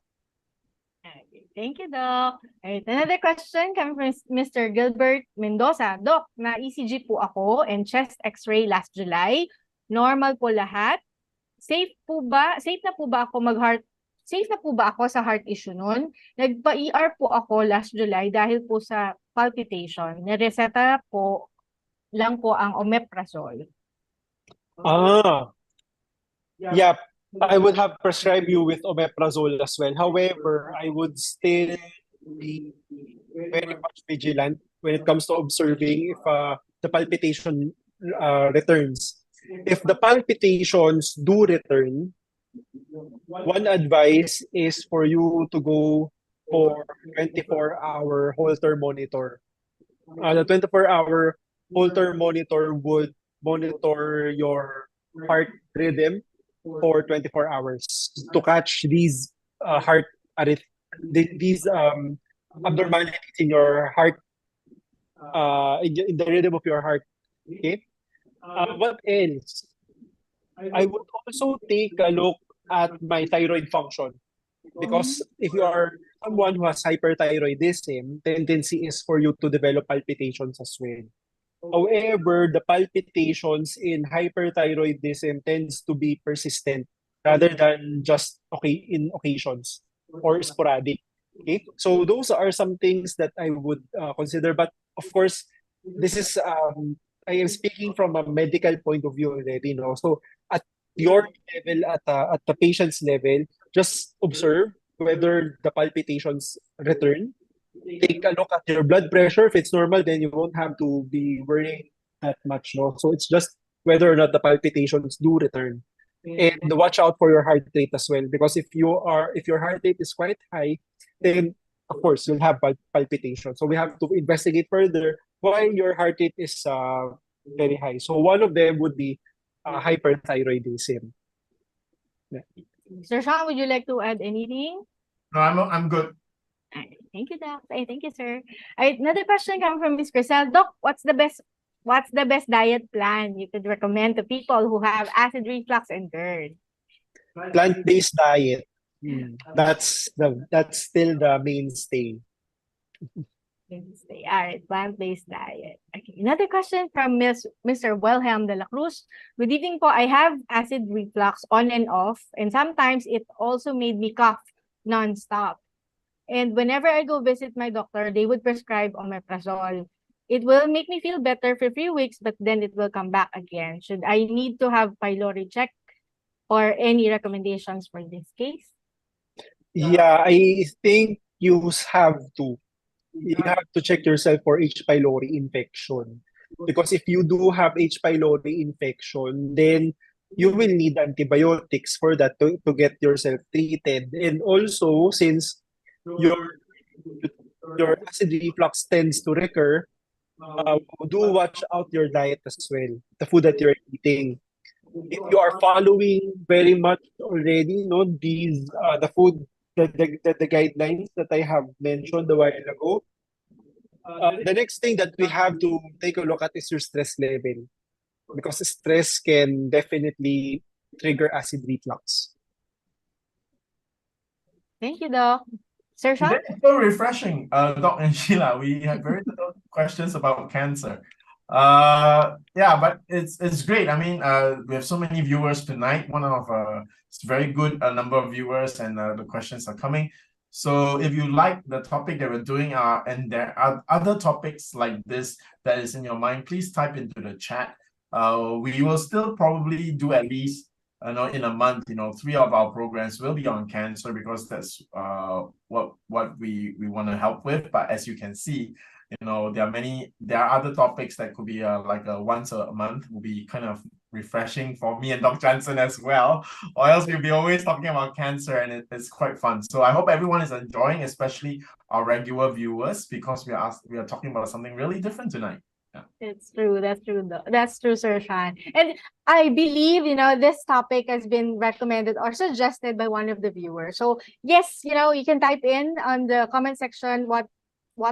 Okay, thank you, Doc. Alright, another question coming from Mr. Gilbert Mendoza. Doc, na-ECG po ako and chest x-ray last July. Normal po lahat. Safe na po ba ako sa heart issue nun? Nagpa-ER po ako last July dahil po sa palpitation. Nireseta po lang po ang omeprazole. Yeah, I would have prescribed you with omeprazole as well. However, I would still be very much vigilant when it comes to observing if the palpitation returns. If the palpitations do return, one advice is for you to go for 24-hour Holter monitor. The 24-hour Holter monitor would monitor your heart rhythm for 24 hours to catch these these abnormalities in your heart, in the rhythm of your heart. Okay. What else? I would also take a look at my thyroid function, because if you are someone who has hyperthyroidism, tendency is for you to develop palpitations as well. However, the palpitations in hyperthyroidism tends to be persistent rather than just in occasions or sporadic. Okay, so those are some things that I would consider. But of course, this is I am speaking from a medical point of view already, no? So at your level, at the patient's level, just observe whether the palpitations return. Take a look at your blood pressure. If it's normal, then you won't have to be worrying that much, no? So it's just whether or not the palpitations do return. And watch out for your heart rate as well, because if your heart rate is quite high, then of course you'll have palpitations. So we have to investigate further why your heart rate is very high. So one of them would be hyperthyroidism. Yeah. Sir Sean, would you like to add anything? No, I'm good. Alright, thank you, Doc. Thank you, sir. Alright, another question comes from Miss Crisel. Doc, what's the best diet plan you could recommend to people who have acid reflux and GERD? Plant-based diet. That's still the mainstay. Alright, plant-based diet. Okay, another question from Mr. Wilhelm de la Cruz. Good evening po. I have acid reflux on and off, and sometimes it also made me cough non-stop. And whenever I go visit my doctor, they would prescribe omeprazole. It will make me feel better for a few weeks, but then it will come back again. Should I need to have pylori check or any recommendations for this case? Yeah, I think you have to. You have to check yourself for H. pylori infection. Because if you do have H. pylori infection, then you will need antibiotics for that to get yourself treated. And also, since your your acid reflux tends to recur, do watch out your diet as well, the food that you're eating. If you are following very much already, these the food the guidelines that I have mentioned a while ago, the next thing that we have to take a look at is your stress level, because stress can definitely trigger acid reflux. Thank you, Doc. Sir Sean? That's so refreshing, Doc and Sheila. We had very little questions about cancer. Yeah, but it's great. I mean, we have so many viewers tonight. It's very good number of viewers, and the questions are coming. So if you like the topic that we're doing, and there are other topics like this that is in your mind, please type into the chat. We will still probably do at least in a month, 3 of our programs will be on cancer, because that's what we want to help with. But as you can see, there are other topics that could be like once a month will be kind of refreshing for me and Dr. Jansen as well, or else we'll be always talking about cancer, and it's quite fun. So I hope everyone is enjoying, especially our regular viewers, because we are talking about something really different tonight. It's true. That's true. That's true, Sir Sean. And I believe, this topic has been recommended or suggested by one of the viewers. So yes, you can type in on the comment section what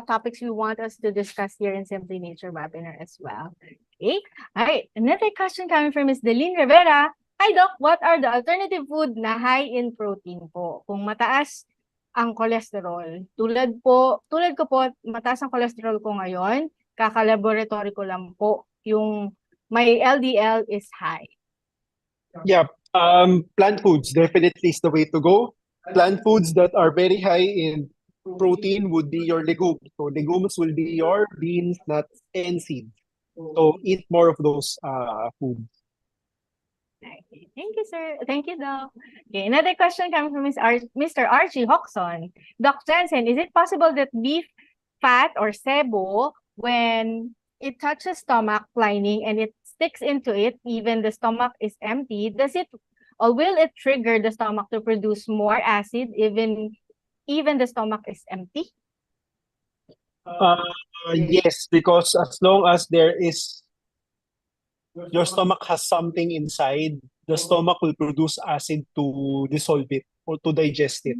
topics you want us to discuss here in Simply Nature webinar as well. Okay. All right. Another question coming from Ms. Deline Rivera. Hi, Doc. What are the alternative food na high in protein po? Kung mataas ang cholesterol. Tulad ko po, mataas ang cholesterol ko ngayon. Kaka-laboratory ko lang po, yung my LDL is high. Yeah, plant foods definitely is the way to go. Plant foods that are very high in protein would be your legumes. So legumes will be your beans, nuts, and seeds. So eat more of those foods. Okay. Thank you, sir. Thank you, Doc. Okay, another question coming from Mr. Archie Hoxon. Doc Jansen, is it possible that beef fat or sebo, when it touches stomach lining and it sticks into it, even the stomach is empty, will it trigger the stomach to produce more acid even the stomach is empty? Yes, because as long as your stomach has something inside, the stomach will produce acid to dissolve it or to digest it.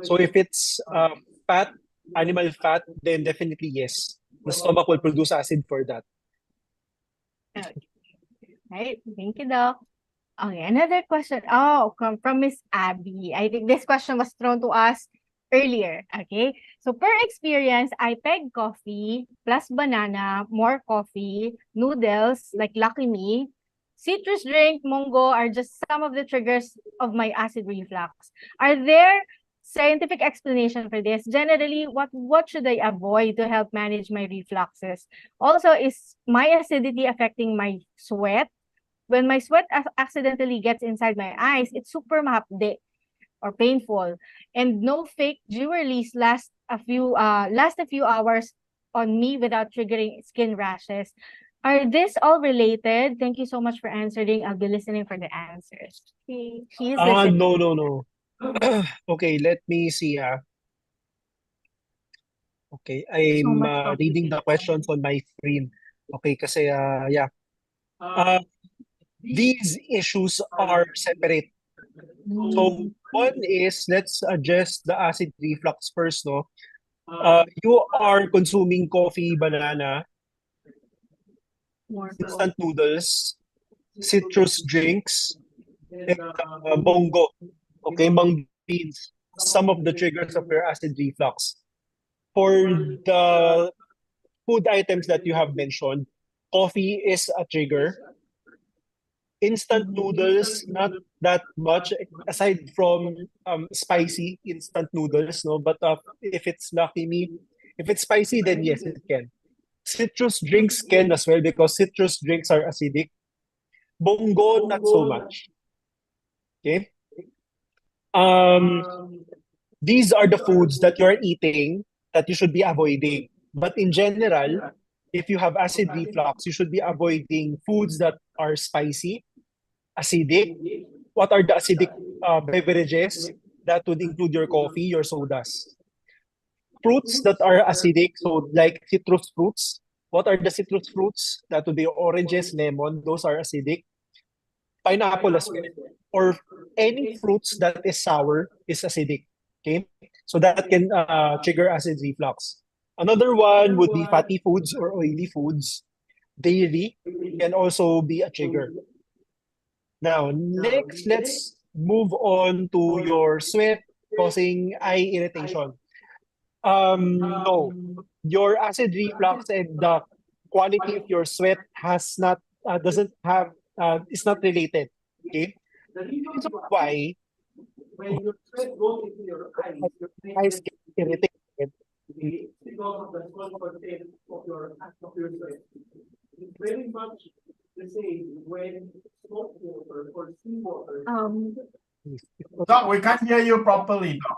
So if it's animal fat, then definitely yes. The stomach will produce acid for that. Okay. Right. Thank you, Doc. Okay, another question. Oh, from Miss Abby. I think this question was thrown to us earlier. Okay. So per experience, I peg coffee plus banana, more coffee, noodles like Lucky Me, citrus drink, mongo are just some of the triggers of my acid reflux. Are there scientific explanation for this? Generally, what should I avoid to help manage my refluxes? Also, is my acidity affecting my sweat? When my sweat accidentally gets inside my eyes, it's super mahapde or painful, and no fake dew release last a few hours on me without triggering skin rashes. Are this all related? Thank you so much for answering. I'll be listening for the answers. Okay. She's listening. No. Okay, let me see. Okay, I'm reading the questions on my screen. Okay, kasi yeah. These issues are separate. So one is, let's address the acid reflux first, no? You are consuming coffee, banana, instant noodles, citrus drinks, and bongo. Okay, mung beans. Some of the triggers of your acid reflux. For the food items that you have mentioned, coffee is a trigger. Instant noodles, not that much, aside from spicy instant noodles, no. But if it's Lucky Me, if it's spicy, then yes, it can. Citrus drinks can as well, because citrus drinks are acidic. Bongo, not so much. Okay. Um, these are the foods that you're eating that you should be avoiding. But in general, if you have acid reflux, you should be avoiding foods that are spicy, acidic. What are the acidic beverages? That would include your coffee, your sodas. Fruits that are acidic, so like citrus fruits. What are the citrus fruits? That would be oranges, lemon. Those are acidic. Pineapple as well. Or any fruits that is sour is acidic. Okay, so that can trigger acid reflux. Another one would be fatty foods or oily foods. Dairy can also be a trigger. Now, next, let's move on to your sweat causing eye irritation. No, your acid reflux and the quality of your sweat has not doesn't have is not related. Okay, the reason why when your sweat goes into your eyes get irritated it's because of the salt content of your sweat. It's very much the same when salt water or seawater. Doc, we can't hear you properly, Doc.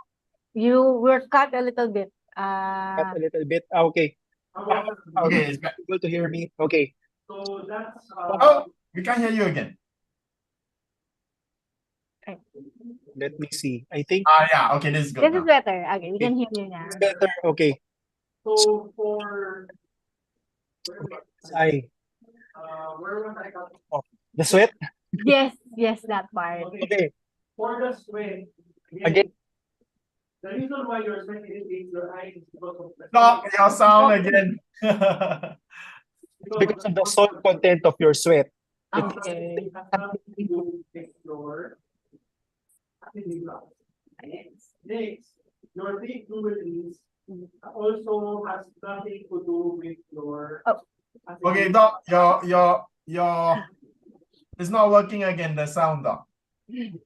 You were cut a little bit. Cut a little bit. Okay. Okay, it's back. Able to hear me? Okay. So that's Oh, we can't hear you again. Let me see. I think Yeah, okay, this is good This now. is better. Okay, we can hear you now. it's better. Okay. so for I where was I cut? the sweat. Yes, yes, that part. Okay. For the sweat, Again. the reason why your sweat irritates your eyes is because of the Stop your sound again. Because of the salt content of your sweat. Okay. It has nothing to do with your acid reflux. Next, your big fluid release also has nothing to do with your acid Okay, reflux. Doc, your it's not working again, the sound, Doc.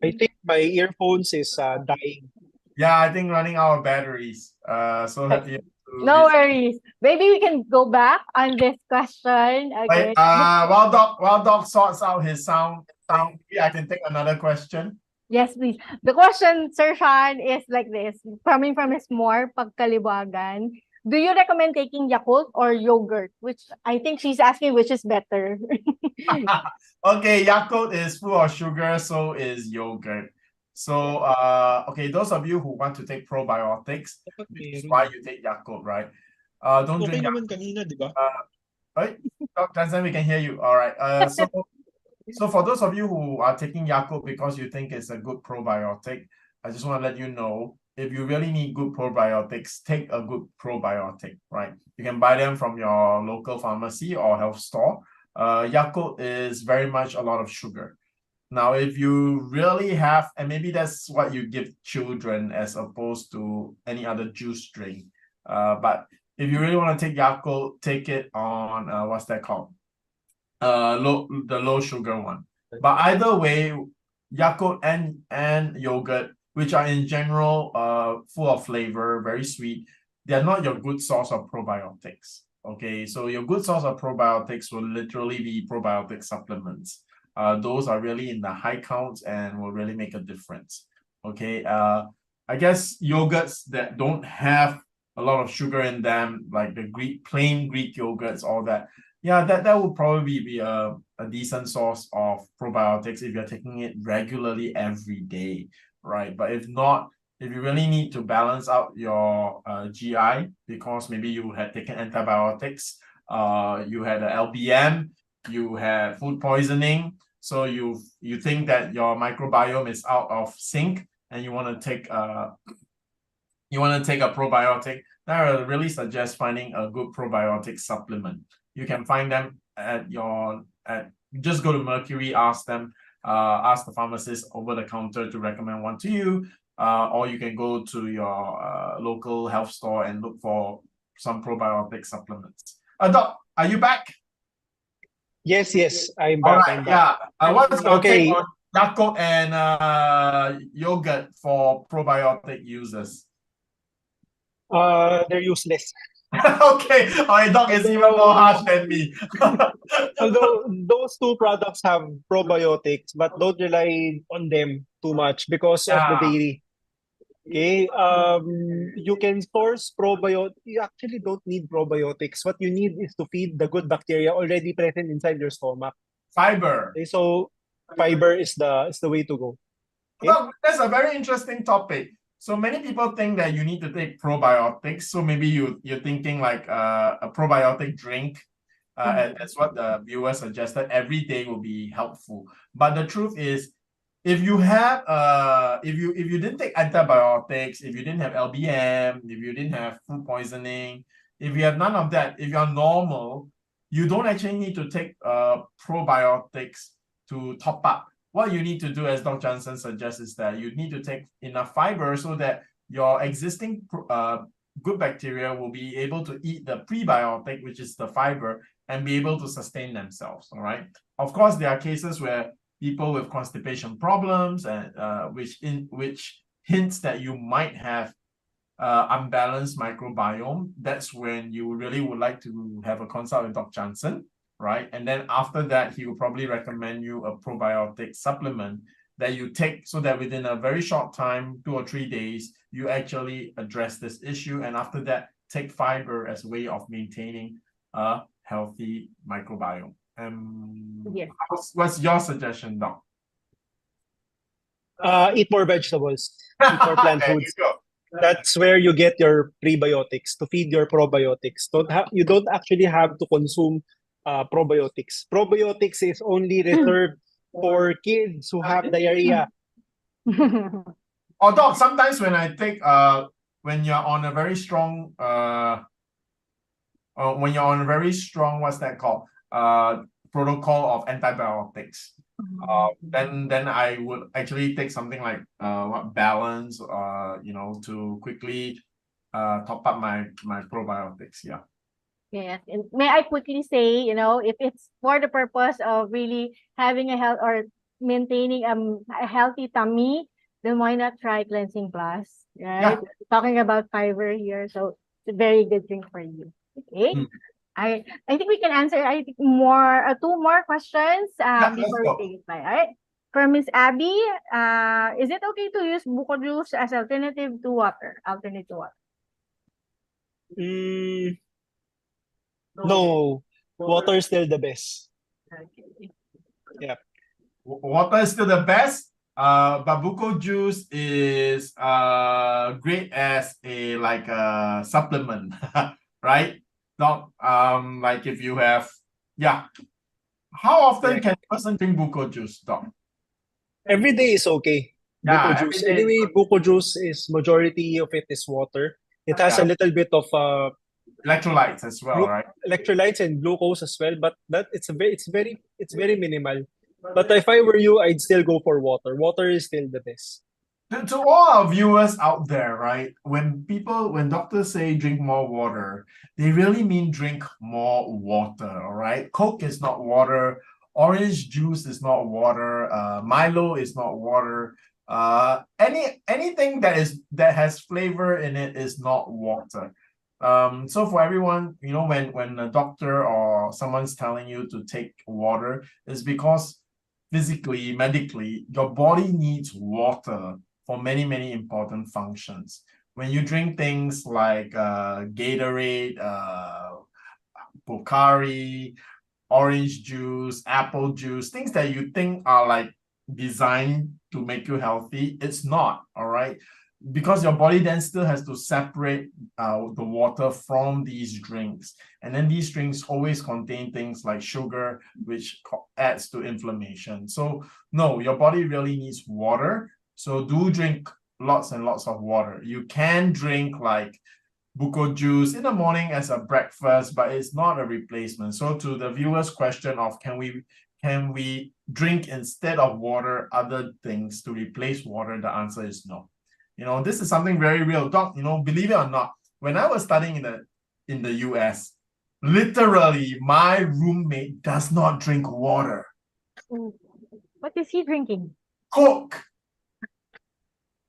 I think my earphones is dying. Yeah, I think running out of batteries. So you have to No worries. Maybe we can go back on this question again. Wait, while Doc sorts out his sound thing, maybe I can take another question. Yes, please. The question, Sir Shyan, is like this. Coming from his more pagkaliwagan, do you recommend taking Yakult or yogurt? Which I think she's asking which is better. Okay, Yakult is full of sugar, so is yogurt. So, okay, those of you who want to take probiotics, this is why you take Yakult, right? Don't drink Yakult. kanina, di ba? Right? Jansen, we can hear you. All right. So for those of you who are taking Yakult because you think it's a good probiotic, I just want to let you know, if you really need good probiotics, take a good probiotic, right? You can buy them from your local pharmacy or health store. Yakult is very much a lot of sugar. Now, if you really have, and maybe that's what you give children as opposed to any other juice drink, but if you really want to take Yakult, take it on, what's that called? The low sugar one. But either way, Yakult and yogurt, which are in general full of flavor, very sweet, they're not your good source of probiotics. Okay, so your good source of probiotics will literally be probiotic supplements. Those are really in the high counts and will really make a difference. Okay, I guess yogurts that don't have a lot of sugar in them, like the plain Greek yogurts, all that. Yeah, that would probably be a decent source of probiotics if you're taking it regularly every day, right? But if not, if you really need to balance out your GI because maybe you had taken antibiotics, you had an LBM, you had food poisoning, so you think that your microbiome is out of sync and you want to take a probiotic, then I would really suggest finding a good probiotic supplement. You can find them just go to Mercury, ask the pharmacist over the counter to recommend one to you, or you can go to your local health store and look for some probiotic supplements. Doc, are you back? Yes, I'm All back. right, I'm back. yeah. What's your Okay. take on Yakult and yogurt for probiotic users? They're useless. Okay, my dog is even more harsh than me. Although those two products have probiotics, but don't rely on them too much because of the Yeah. dairy. Okay, you can source probiotics. You actually don't need probiotics. What you need is to feed the good bacteria already present inside your stomach. Fiber. Okay, so fiber is the way to go. Okay. Well, that's a very interesting topic. So many people think that you need to take probiotics. So maybe you're thinking like a probiotic drink. That's what the viewer suggested. Every day will be helpful. But the truth is, if you have if you didn't take antibiotics, if you didn't have LBM, if you didn't have food poisoning, if you have none of that, if you're normal, you don't actually need to take probiotics to top up. What you need to do, as Dr. Jansen suggests, is that you need to take enough fiber so that your existing good bacteria will be able to eat the prebiotic, which is the fiber, and be able to sustain themselves. All right. Of course, there are cases where people with constipation problems and which hints that you might have unbalanced microbiome. That's when you really would like to have a consult with Dr. Jansen, right? And then after that, he will probably recommend you a probiotic supplement that you take so that within a very short time, 2 or 3 days, you actually address this issue. And after that, take fiber as a way of maintaining a healthy microbiome. Yes. What's your suggestion, Doc? Eat more vegetables. Eat more plant There foods. you go. That's where you get your prebiotics to feed your probiotics. You don't actually have to consume probiotics. Probiotics is only reserved for kids who have diarrhea. Oh, Doc, sometimes when I take when you're on a very strong what's that called? Protocol of antibiotics. Then I would actually take something like balance, to quickly top up my probiotics. Yeah. Yes, and may I quickly say, if it's for the purpose of really having a health or maintaining a healthy tummy, then why not try Cleansing Plus, right? Yeah. Talking about fiber here, so it's a very good thing for you. Okay. I think we can answer more 2 more questions let's before go. we say goodbye. All right. For Miss Abby, is it okay to use buko juice as alternative to water? No, water is still the best. Yeah. Water is still the best. But buko juice is great as a supplement, right? Not like if you have, yeah. How often can a person drink buko juice, Doc? Every day is okay. Yeah, Buko juice. every day. Anyway, buko juice is majority of it is water. It has a little bit of Electrolytes as well, right? electrolytes and glucose as well, but that it's very minimal. But if I were you, I'd still go for water. Water is still the best. To all our viewers out there, right? When doctors say drink more water, they really mean drink more water, all right? Coke is not water. Orange juice is not water. Milo is not water. Anything that has flavor in it is not water. So for everyone, when a doctor or someone's telling you to take water, it's because physically, medically, your body needs water for many, many important functions. When you drink things like Gatorade, Pocari, orange juice, apple juice, things that you think are like designed to make you healthy, it's not, all right? Because your body then still has to separate the water from these drinks. And then these drinks always contain things like sugar, which adds to inflammation. So no, your body really needs water. So do drink lots and lots of water. You can drink like buko juice in the morning as a breakfast, but it's not a replacement. So to the viewer's question of can we drink instead of water other things to replace water, the answer is no. This is something very real. Doc, believe it or not, when I was studying in the US, literally my roommate does not drink water. What is he drinking? Coke.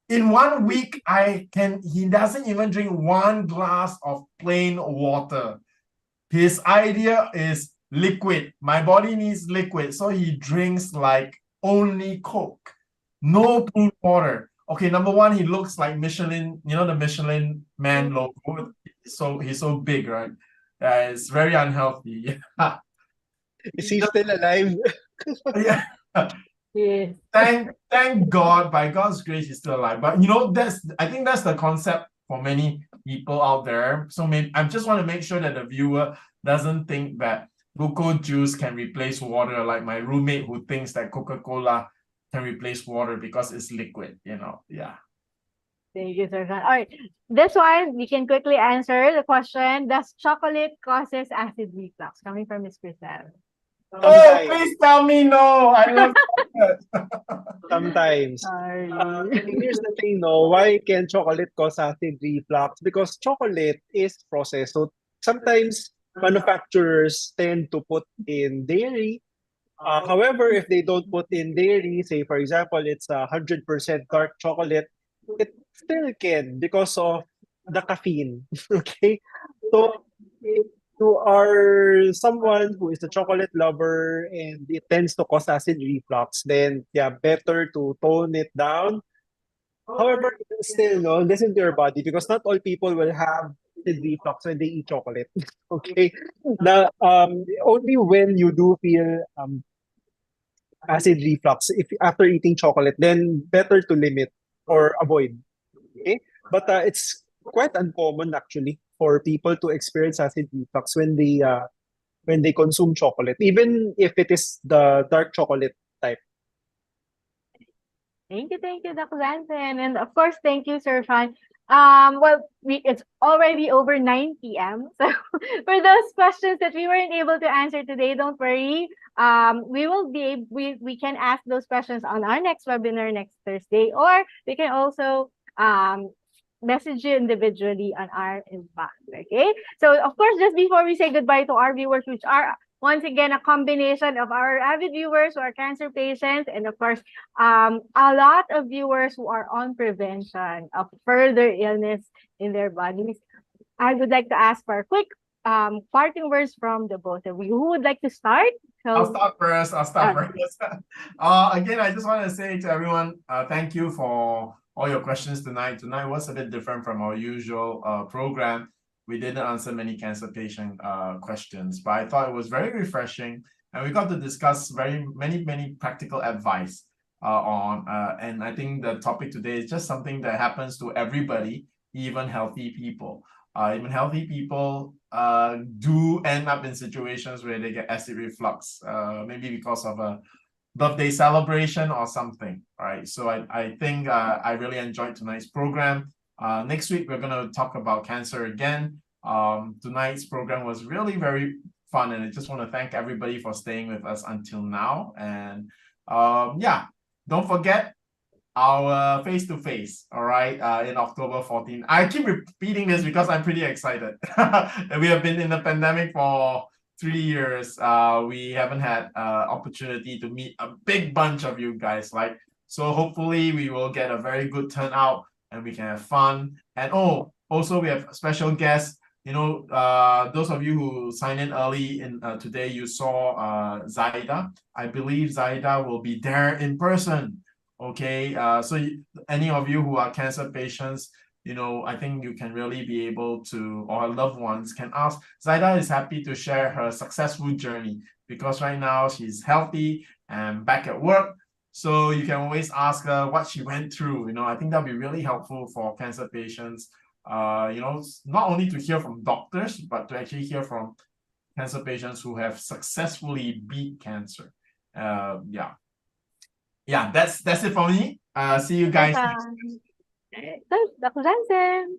In 1 week, he doesn't even drink 1 glass of plain water. His idea is liquid. My body needs liquid. So he drinks like only Coke. No plain water. Okay, number one, he looks like Michelin, the Michelin man logo. So he's so big, right? It's very unhealthy. Yeah. Is he still alive? Yeah. Yes. Thank God, by God's grace, he's still alive. But I think that's the concept for many people out there. So I just want to make sure that the viewer doesn't think that glucose juice can replace water, like my roommate who thinks that Coca-Cola can replace water because it's liquid, yeah. Thank you, Sir Sean. All right. This one, we can quickly answer the question. Does chocolate causes acid reflux? Coming from Miss Crisel. Oh, please tell me no. I love chocolate. Sometimes. Sorry. Here's the thing, no. Why can chocolate cause acid reflux? Because chocolate is processed. So sometimes manufacturers tend to put in dairy. However, if they don't put in dairy, say for example, it's 100% dark chocolate, it still can because of the caffeine. Okay, so if you are someone who is a chocolate lover and it tends to cause acid reflux, then yeah, better to tone it down. However, still no, listen to your body because not all people will have acid reflux when they eat chocolate. Okay, the only when you do feel acid reflux if after eating chocolate, then better to limit or avoid. Okay, but it's quite uncommon actually for people to experience acid reflux when they consume chocolate, even if it is the dark chocolate type. Thank you, Dr. Jansen. And of course, thank you, Sir Sean. It's already over 9 p.m. So for those questions that we weren't able to answer today, don't worry. We can ask those questions on our next webinar next Thursday, or we can also message you individually on our inbox. Okay. So of course, just before we say goodbye to our viewers, which are once again a combination of our avid viewers who are cancer patients, and of course, a lot of viewers who are on prevention of further illness in their bodies. I would like to ask for a quick parting words from the both of you. Who would like to start? I'll start first. First. Again, I just want to say to everyone, thank you for all your questions tonight. Tonight was a bit different from our usual program. We didn't answer many cancer patient questions, but I thought it was very refreshing, and we got to discuss many practical advice and I think the topic today is just something that happens to everybody, even healthy people. Even healthy people do end up in situations where they get acid reflux, maybe because of a birthday celebration or something, right? So I think I really enjoyed tonight's program. Next week, we're going to talk about cancer again. Tonight's program was really very fun, and I just want to thank everybody for staying with us until now. And yeah, don't forget our face-to-face, all right, in October 14. I keep repeating this because I'm pretty excited. We have been in the pandemic for 3 years. We haven't had opportunity to meet a big bunch of you guys, like, so hopefully we will get a very good turnout and we can have fun. And also we have special guests. Those of you who signed in early in today, you saw Zaida. I believe Zaida will be there in person. Okay, so any of you who are cancer patients, I think you can really be able to, or loved ones can ask. Zaida is happy to share her successful journey because right now she's healthy and back at work. So you can always ask her what she went through. I think that'll be really helpful for cancer patients. Not only to hear from doctors, but to actually hear from cancer patients who have successfully beat cancer. Yeah, that's it for me. See you guys next time. Dr. Jansen.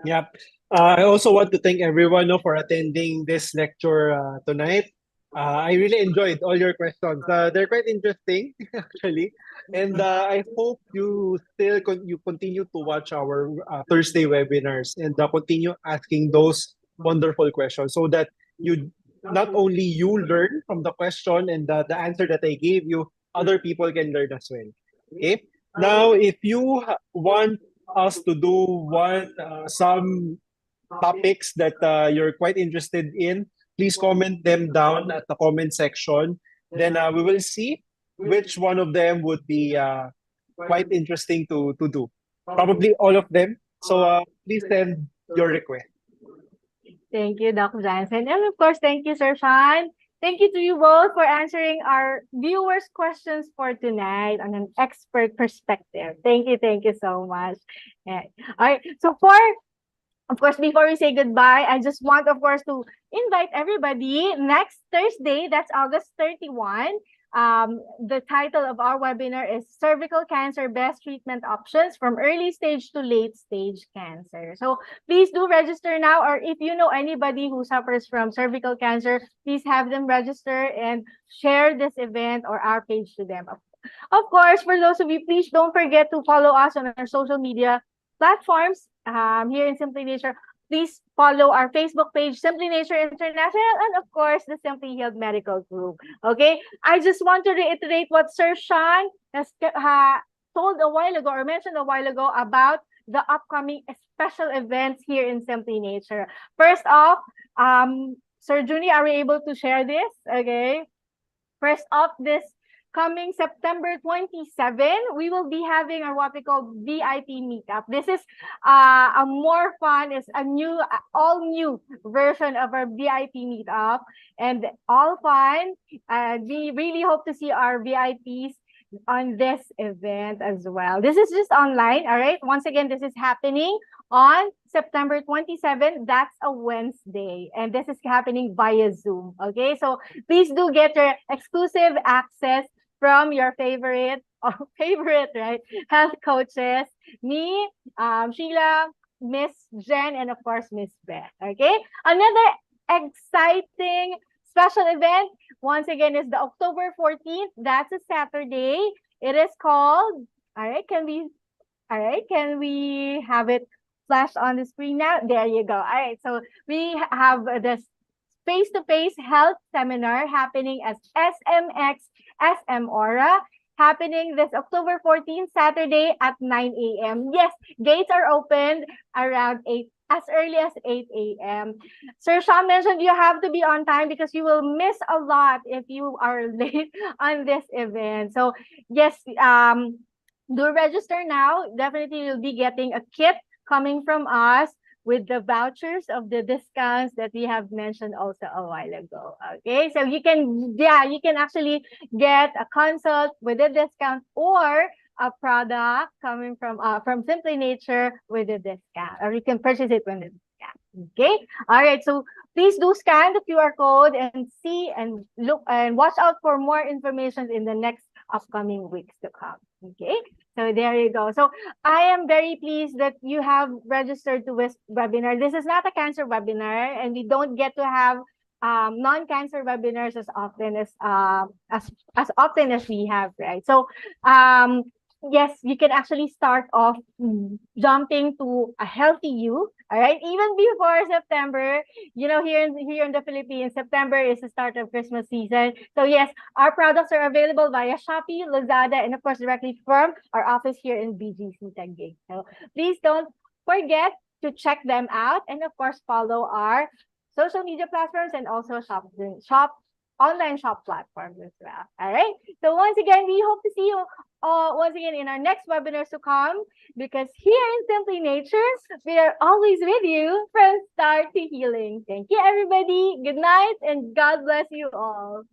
Yep. I also want to thank everyone for attending this lecture tonight. I really enjoyed all your questions. They're quite interesting, actually. And I hope you still you continue to watch our Thursday webinars and continue asking those wonderful questions so that you not only you learn from the question and the answer that I gave you, other people can learn as well. Okay? Now, if you want us to do some topics that you're quite interested in, please comment them down at the comment section. Then we will see which one of them would be quite interesting to do. Probably all of them. So please send your request. Thank you, Doc Jansen. And of course, thank you, Sir Shyan. Thank you to you both for answering our viewers' questions for tonight on an expert perspective. Thank you so much. Yeah. All right. So of course, before we say goodbye, I just want, of course, to invite everybody next Thursday, that's August 31. The title of our webinar is Cervical Cancer Best Treatment Options from Early Stage to Late Stage Cancer. So please do register now, or if you know anybody who suffers from cervical cancer, please have them register and share this event or our page to them. Of course, for those of you, please don't forget to follow us on our social media platforms here in Simply Nature. Please follow our Facebook page, Simply Nature International, and of course, the Simply Healed Medical Group. Okay, I just want to reiterate what Sir Shyan has told a while ago or mentioned a while ago about the upcoming special events here in Simply Nature. First off, Sir Junie, are we able to share this? Okay. First off, this coming September 27, we will be having our what we call VIP meetup. This is a more fun, it's a new, all new version of our VIP meetup, and all fun. We really hope to see our VIPs on this event as well. This is just online, all right? Once again, this is happening on September 27. That's a Wednesday, and this is happening via Zoom, okay? So please do get your exclusive access from your favorite, right, health coaches, me, Sheila, Miss Jen, and of course, Miss Beth, okay? Another exciting special event, once again, is the October 14th. That's a Saturday. It is called, all right, can we have it flashed on the screen now? There you go. All right, so we have this face-to-face health seminar happening as SMX SM Aura, happening this October 14th, Saturday at 9 a.m. Yes, gates are opened around 8, as early as 8 a.m. Sir Shyan mentioned you have to be on time because you will miss a lot if you are late on this event. So yes, do register now. Definitely you'll be getting a kit coming from us with the vouchers of the discounts that we have mentioned also a while ago. Okay, so you can actually get a consult with a discount or a product coming from Simply Nature with a discount, or you can purchase it with a discount. Okay, all right, so please do scan the QR code and see and look and watch out for more information in the next upcoming weeks to come. Okay, so there you go. So I am very pleased that you have registered to this webinar. This is not a cancer webinar, and we don't get to have non-cancer webinars as often as we have, right? So yes, you can actually start off jumping to a healthy you, all right? Even before September, you know, here in the Philippines, September is the start of Christmas season. So yes, our products are available via Shopee, Lazada, and of course directly from our office here in BGC Taguig. So please don't forget to check them out, and of course follow our social media platforms and also online shop platforms as well. All right. So once again, we hope to see you once again in our next webinars to come, because here in Simply Nature, we are always with you from start to healing. Thank you, everybody. Good night, and God bless you all.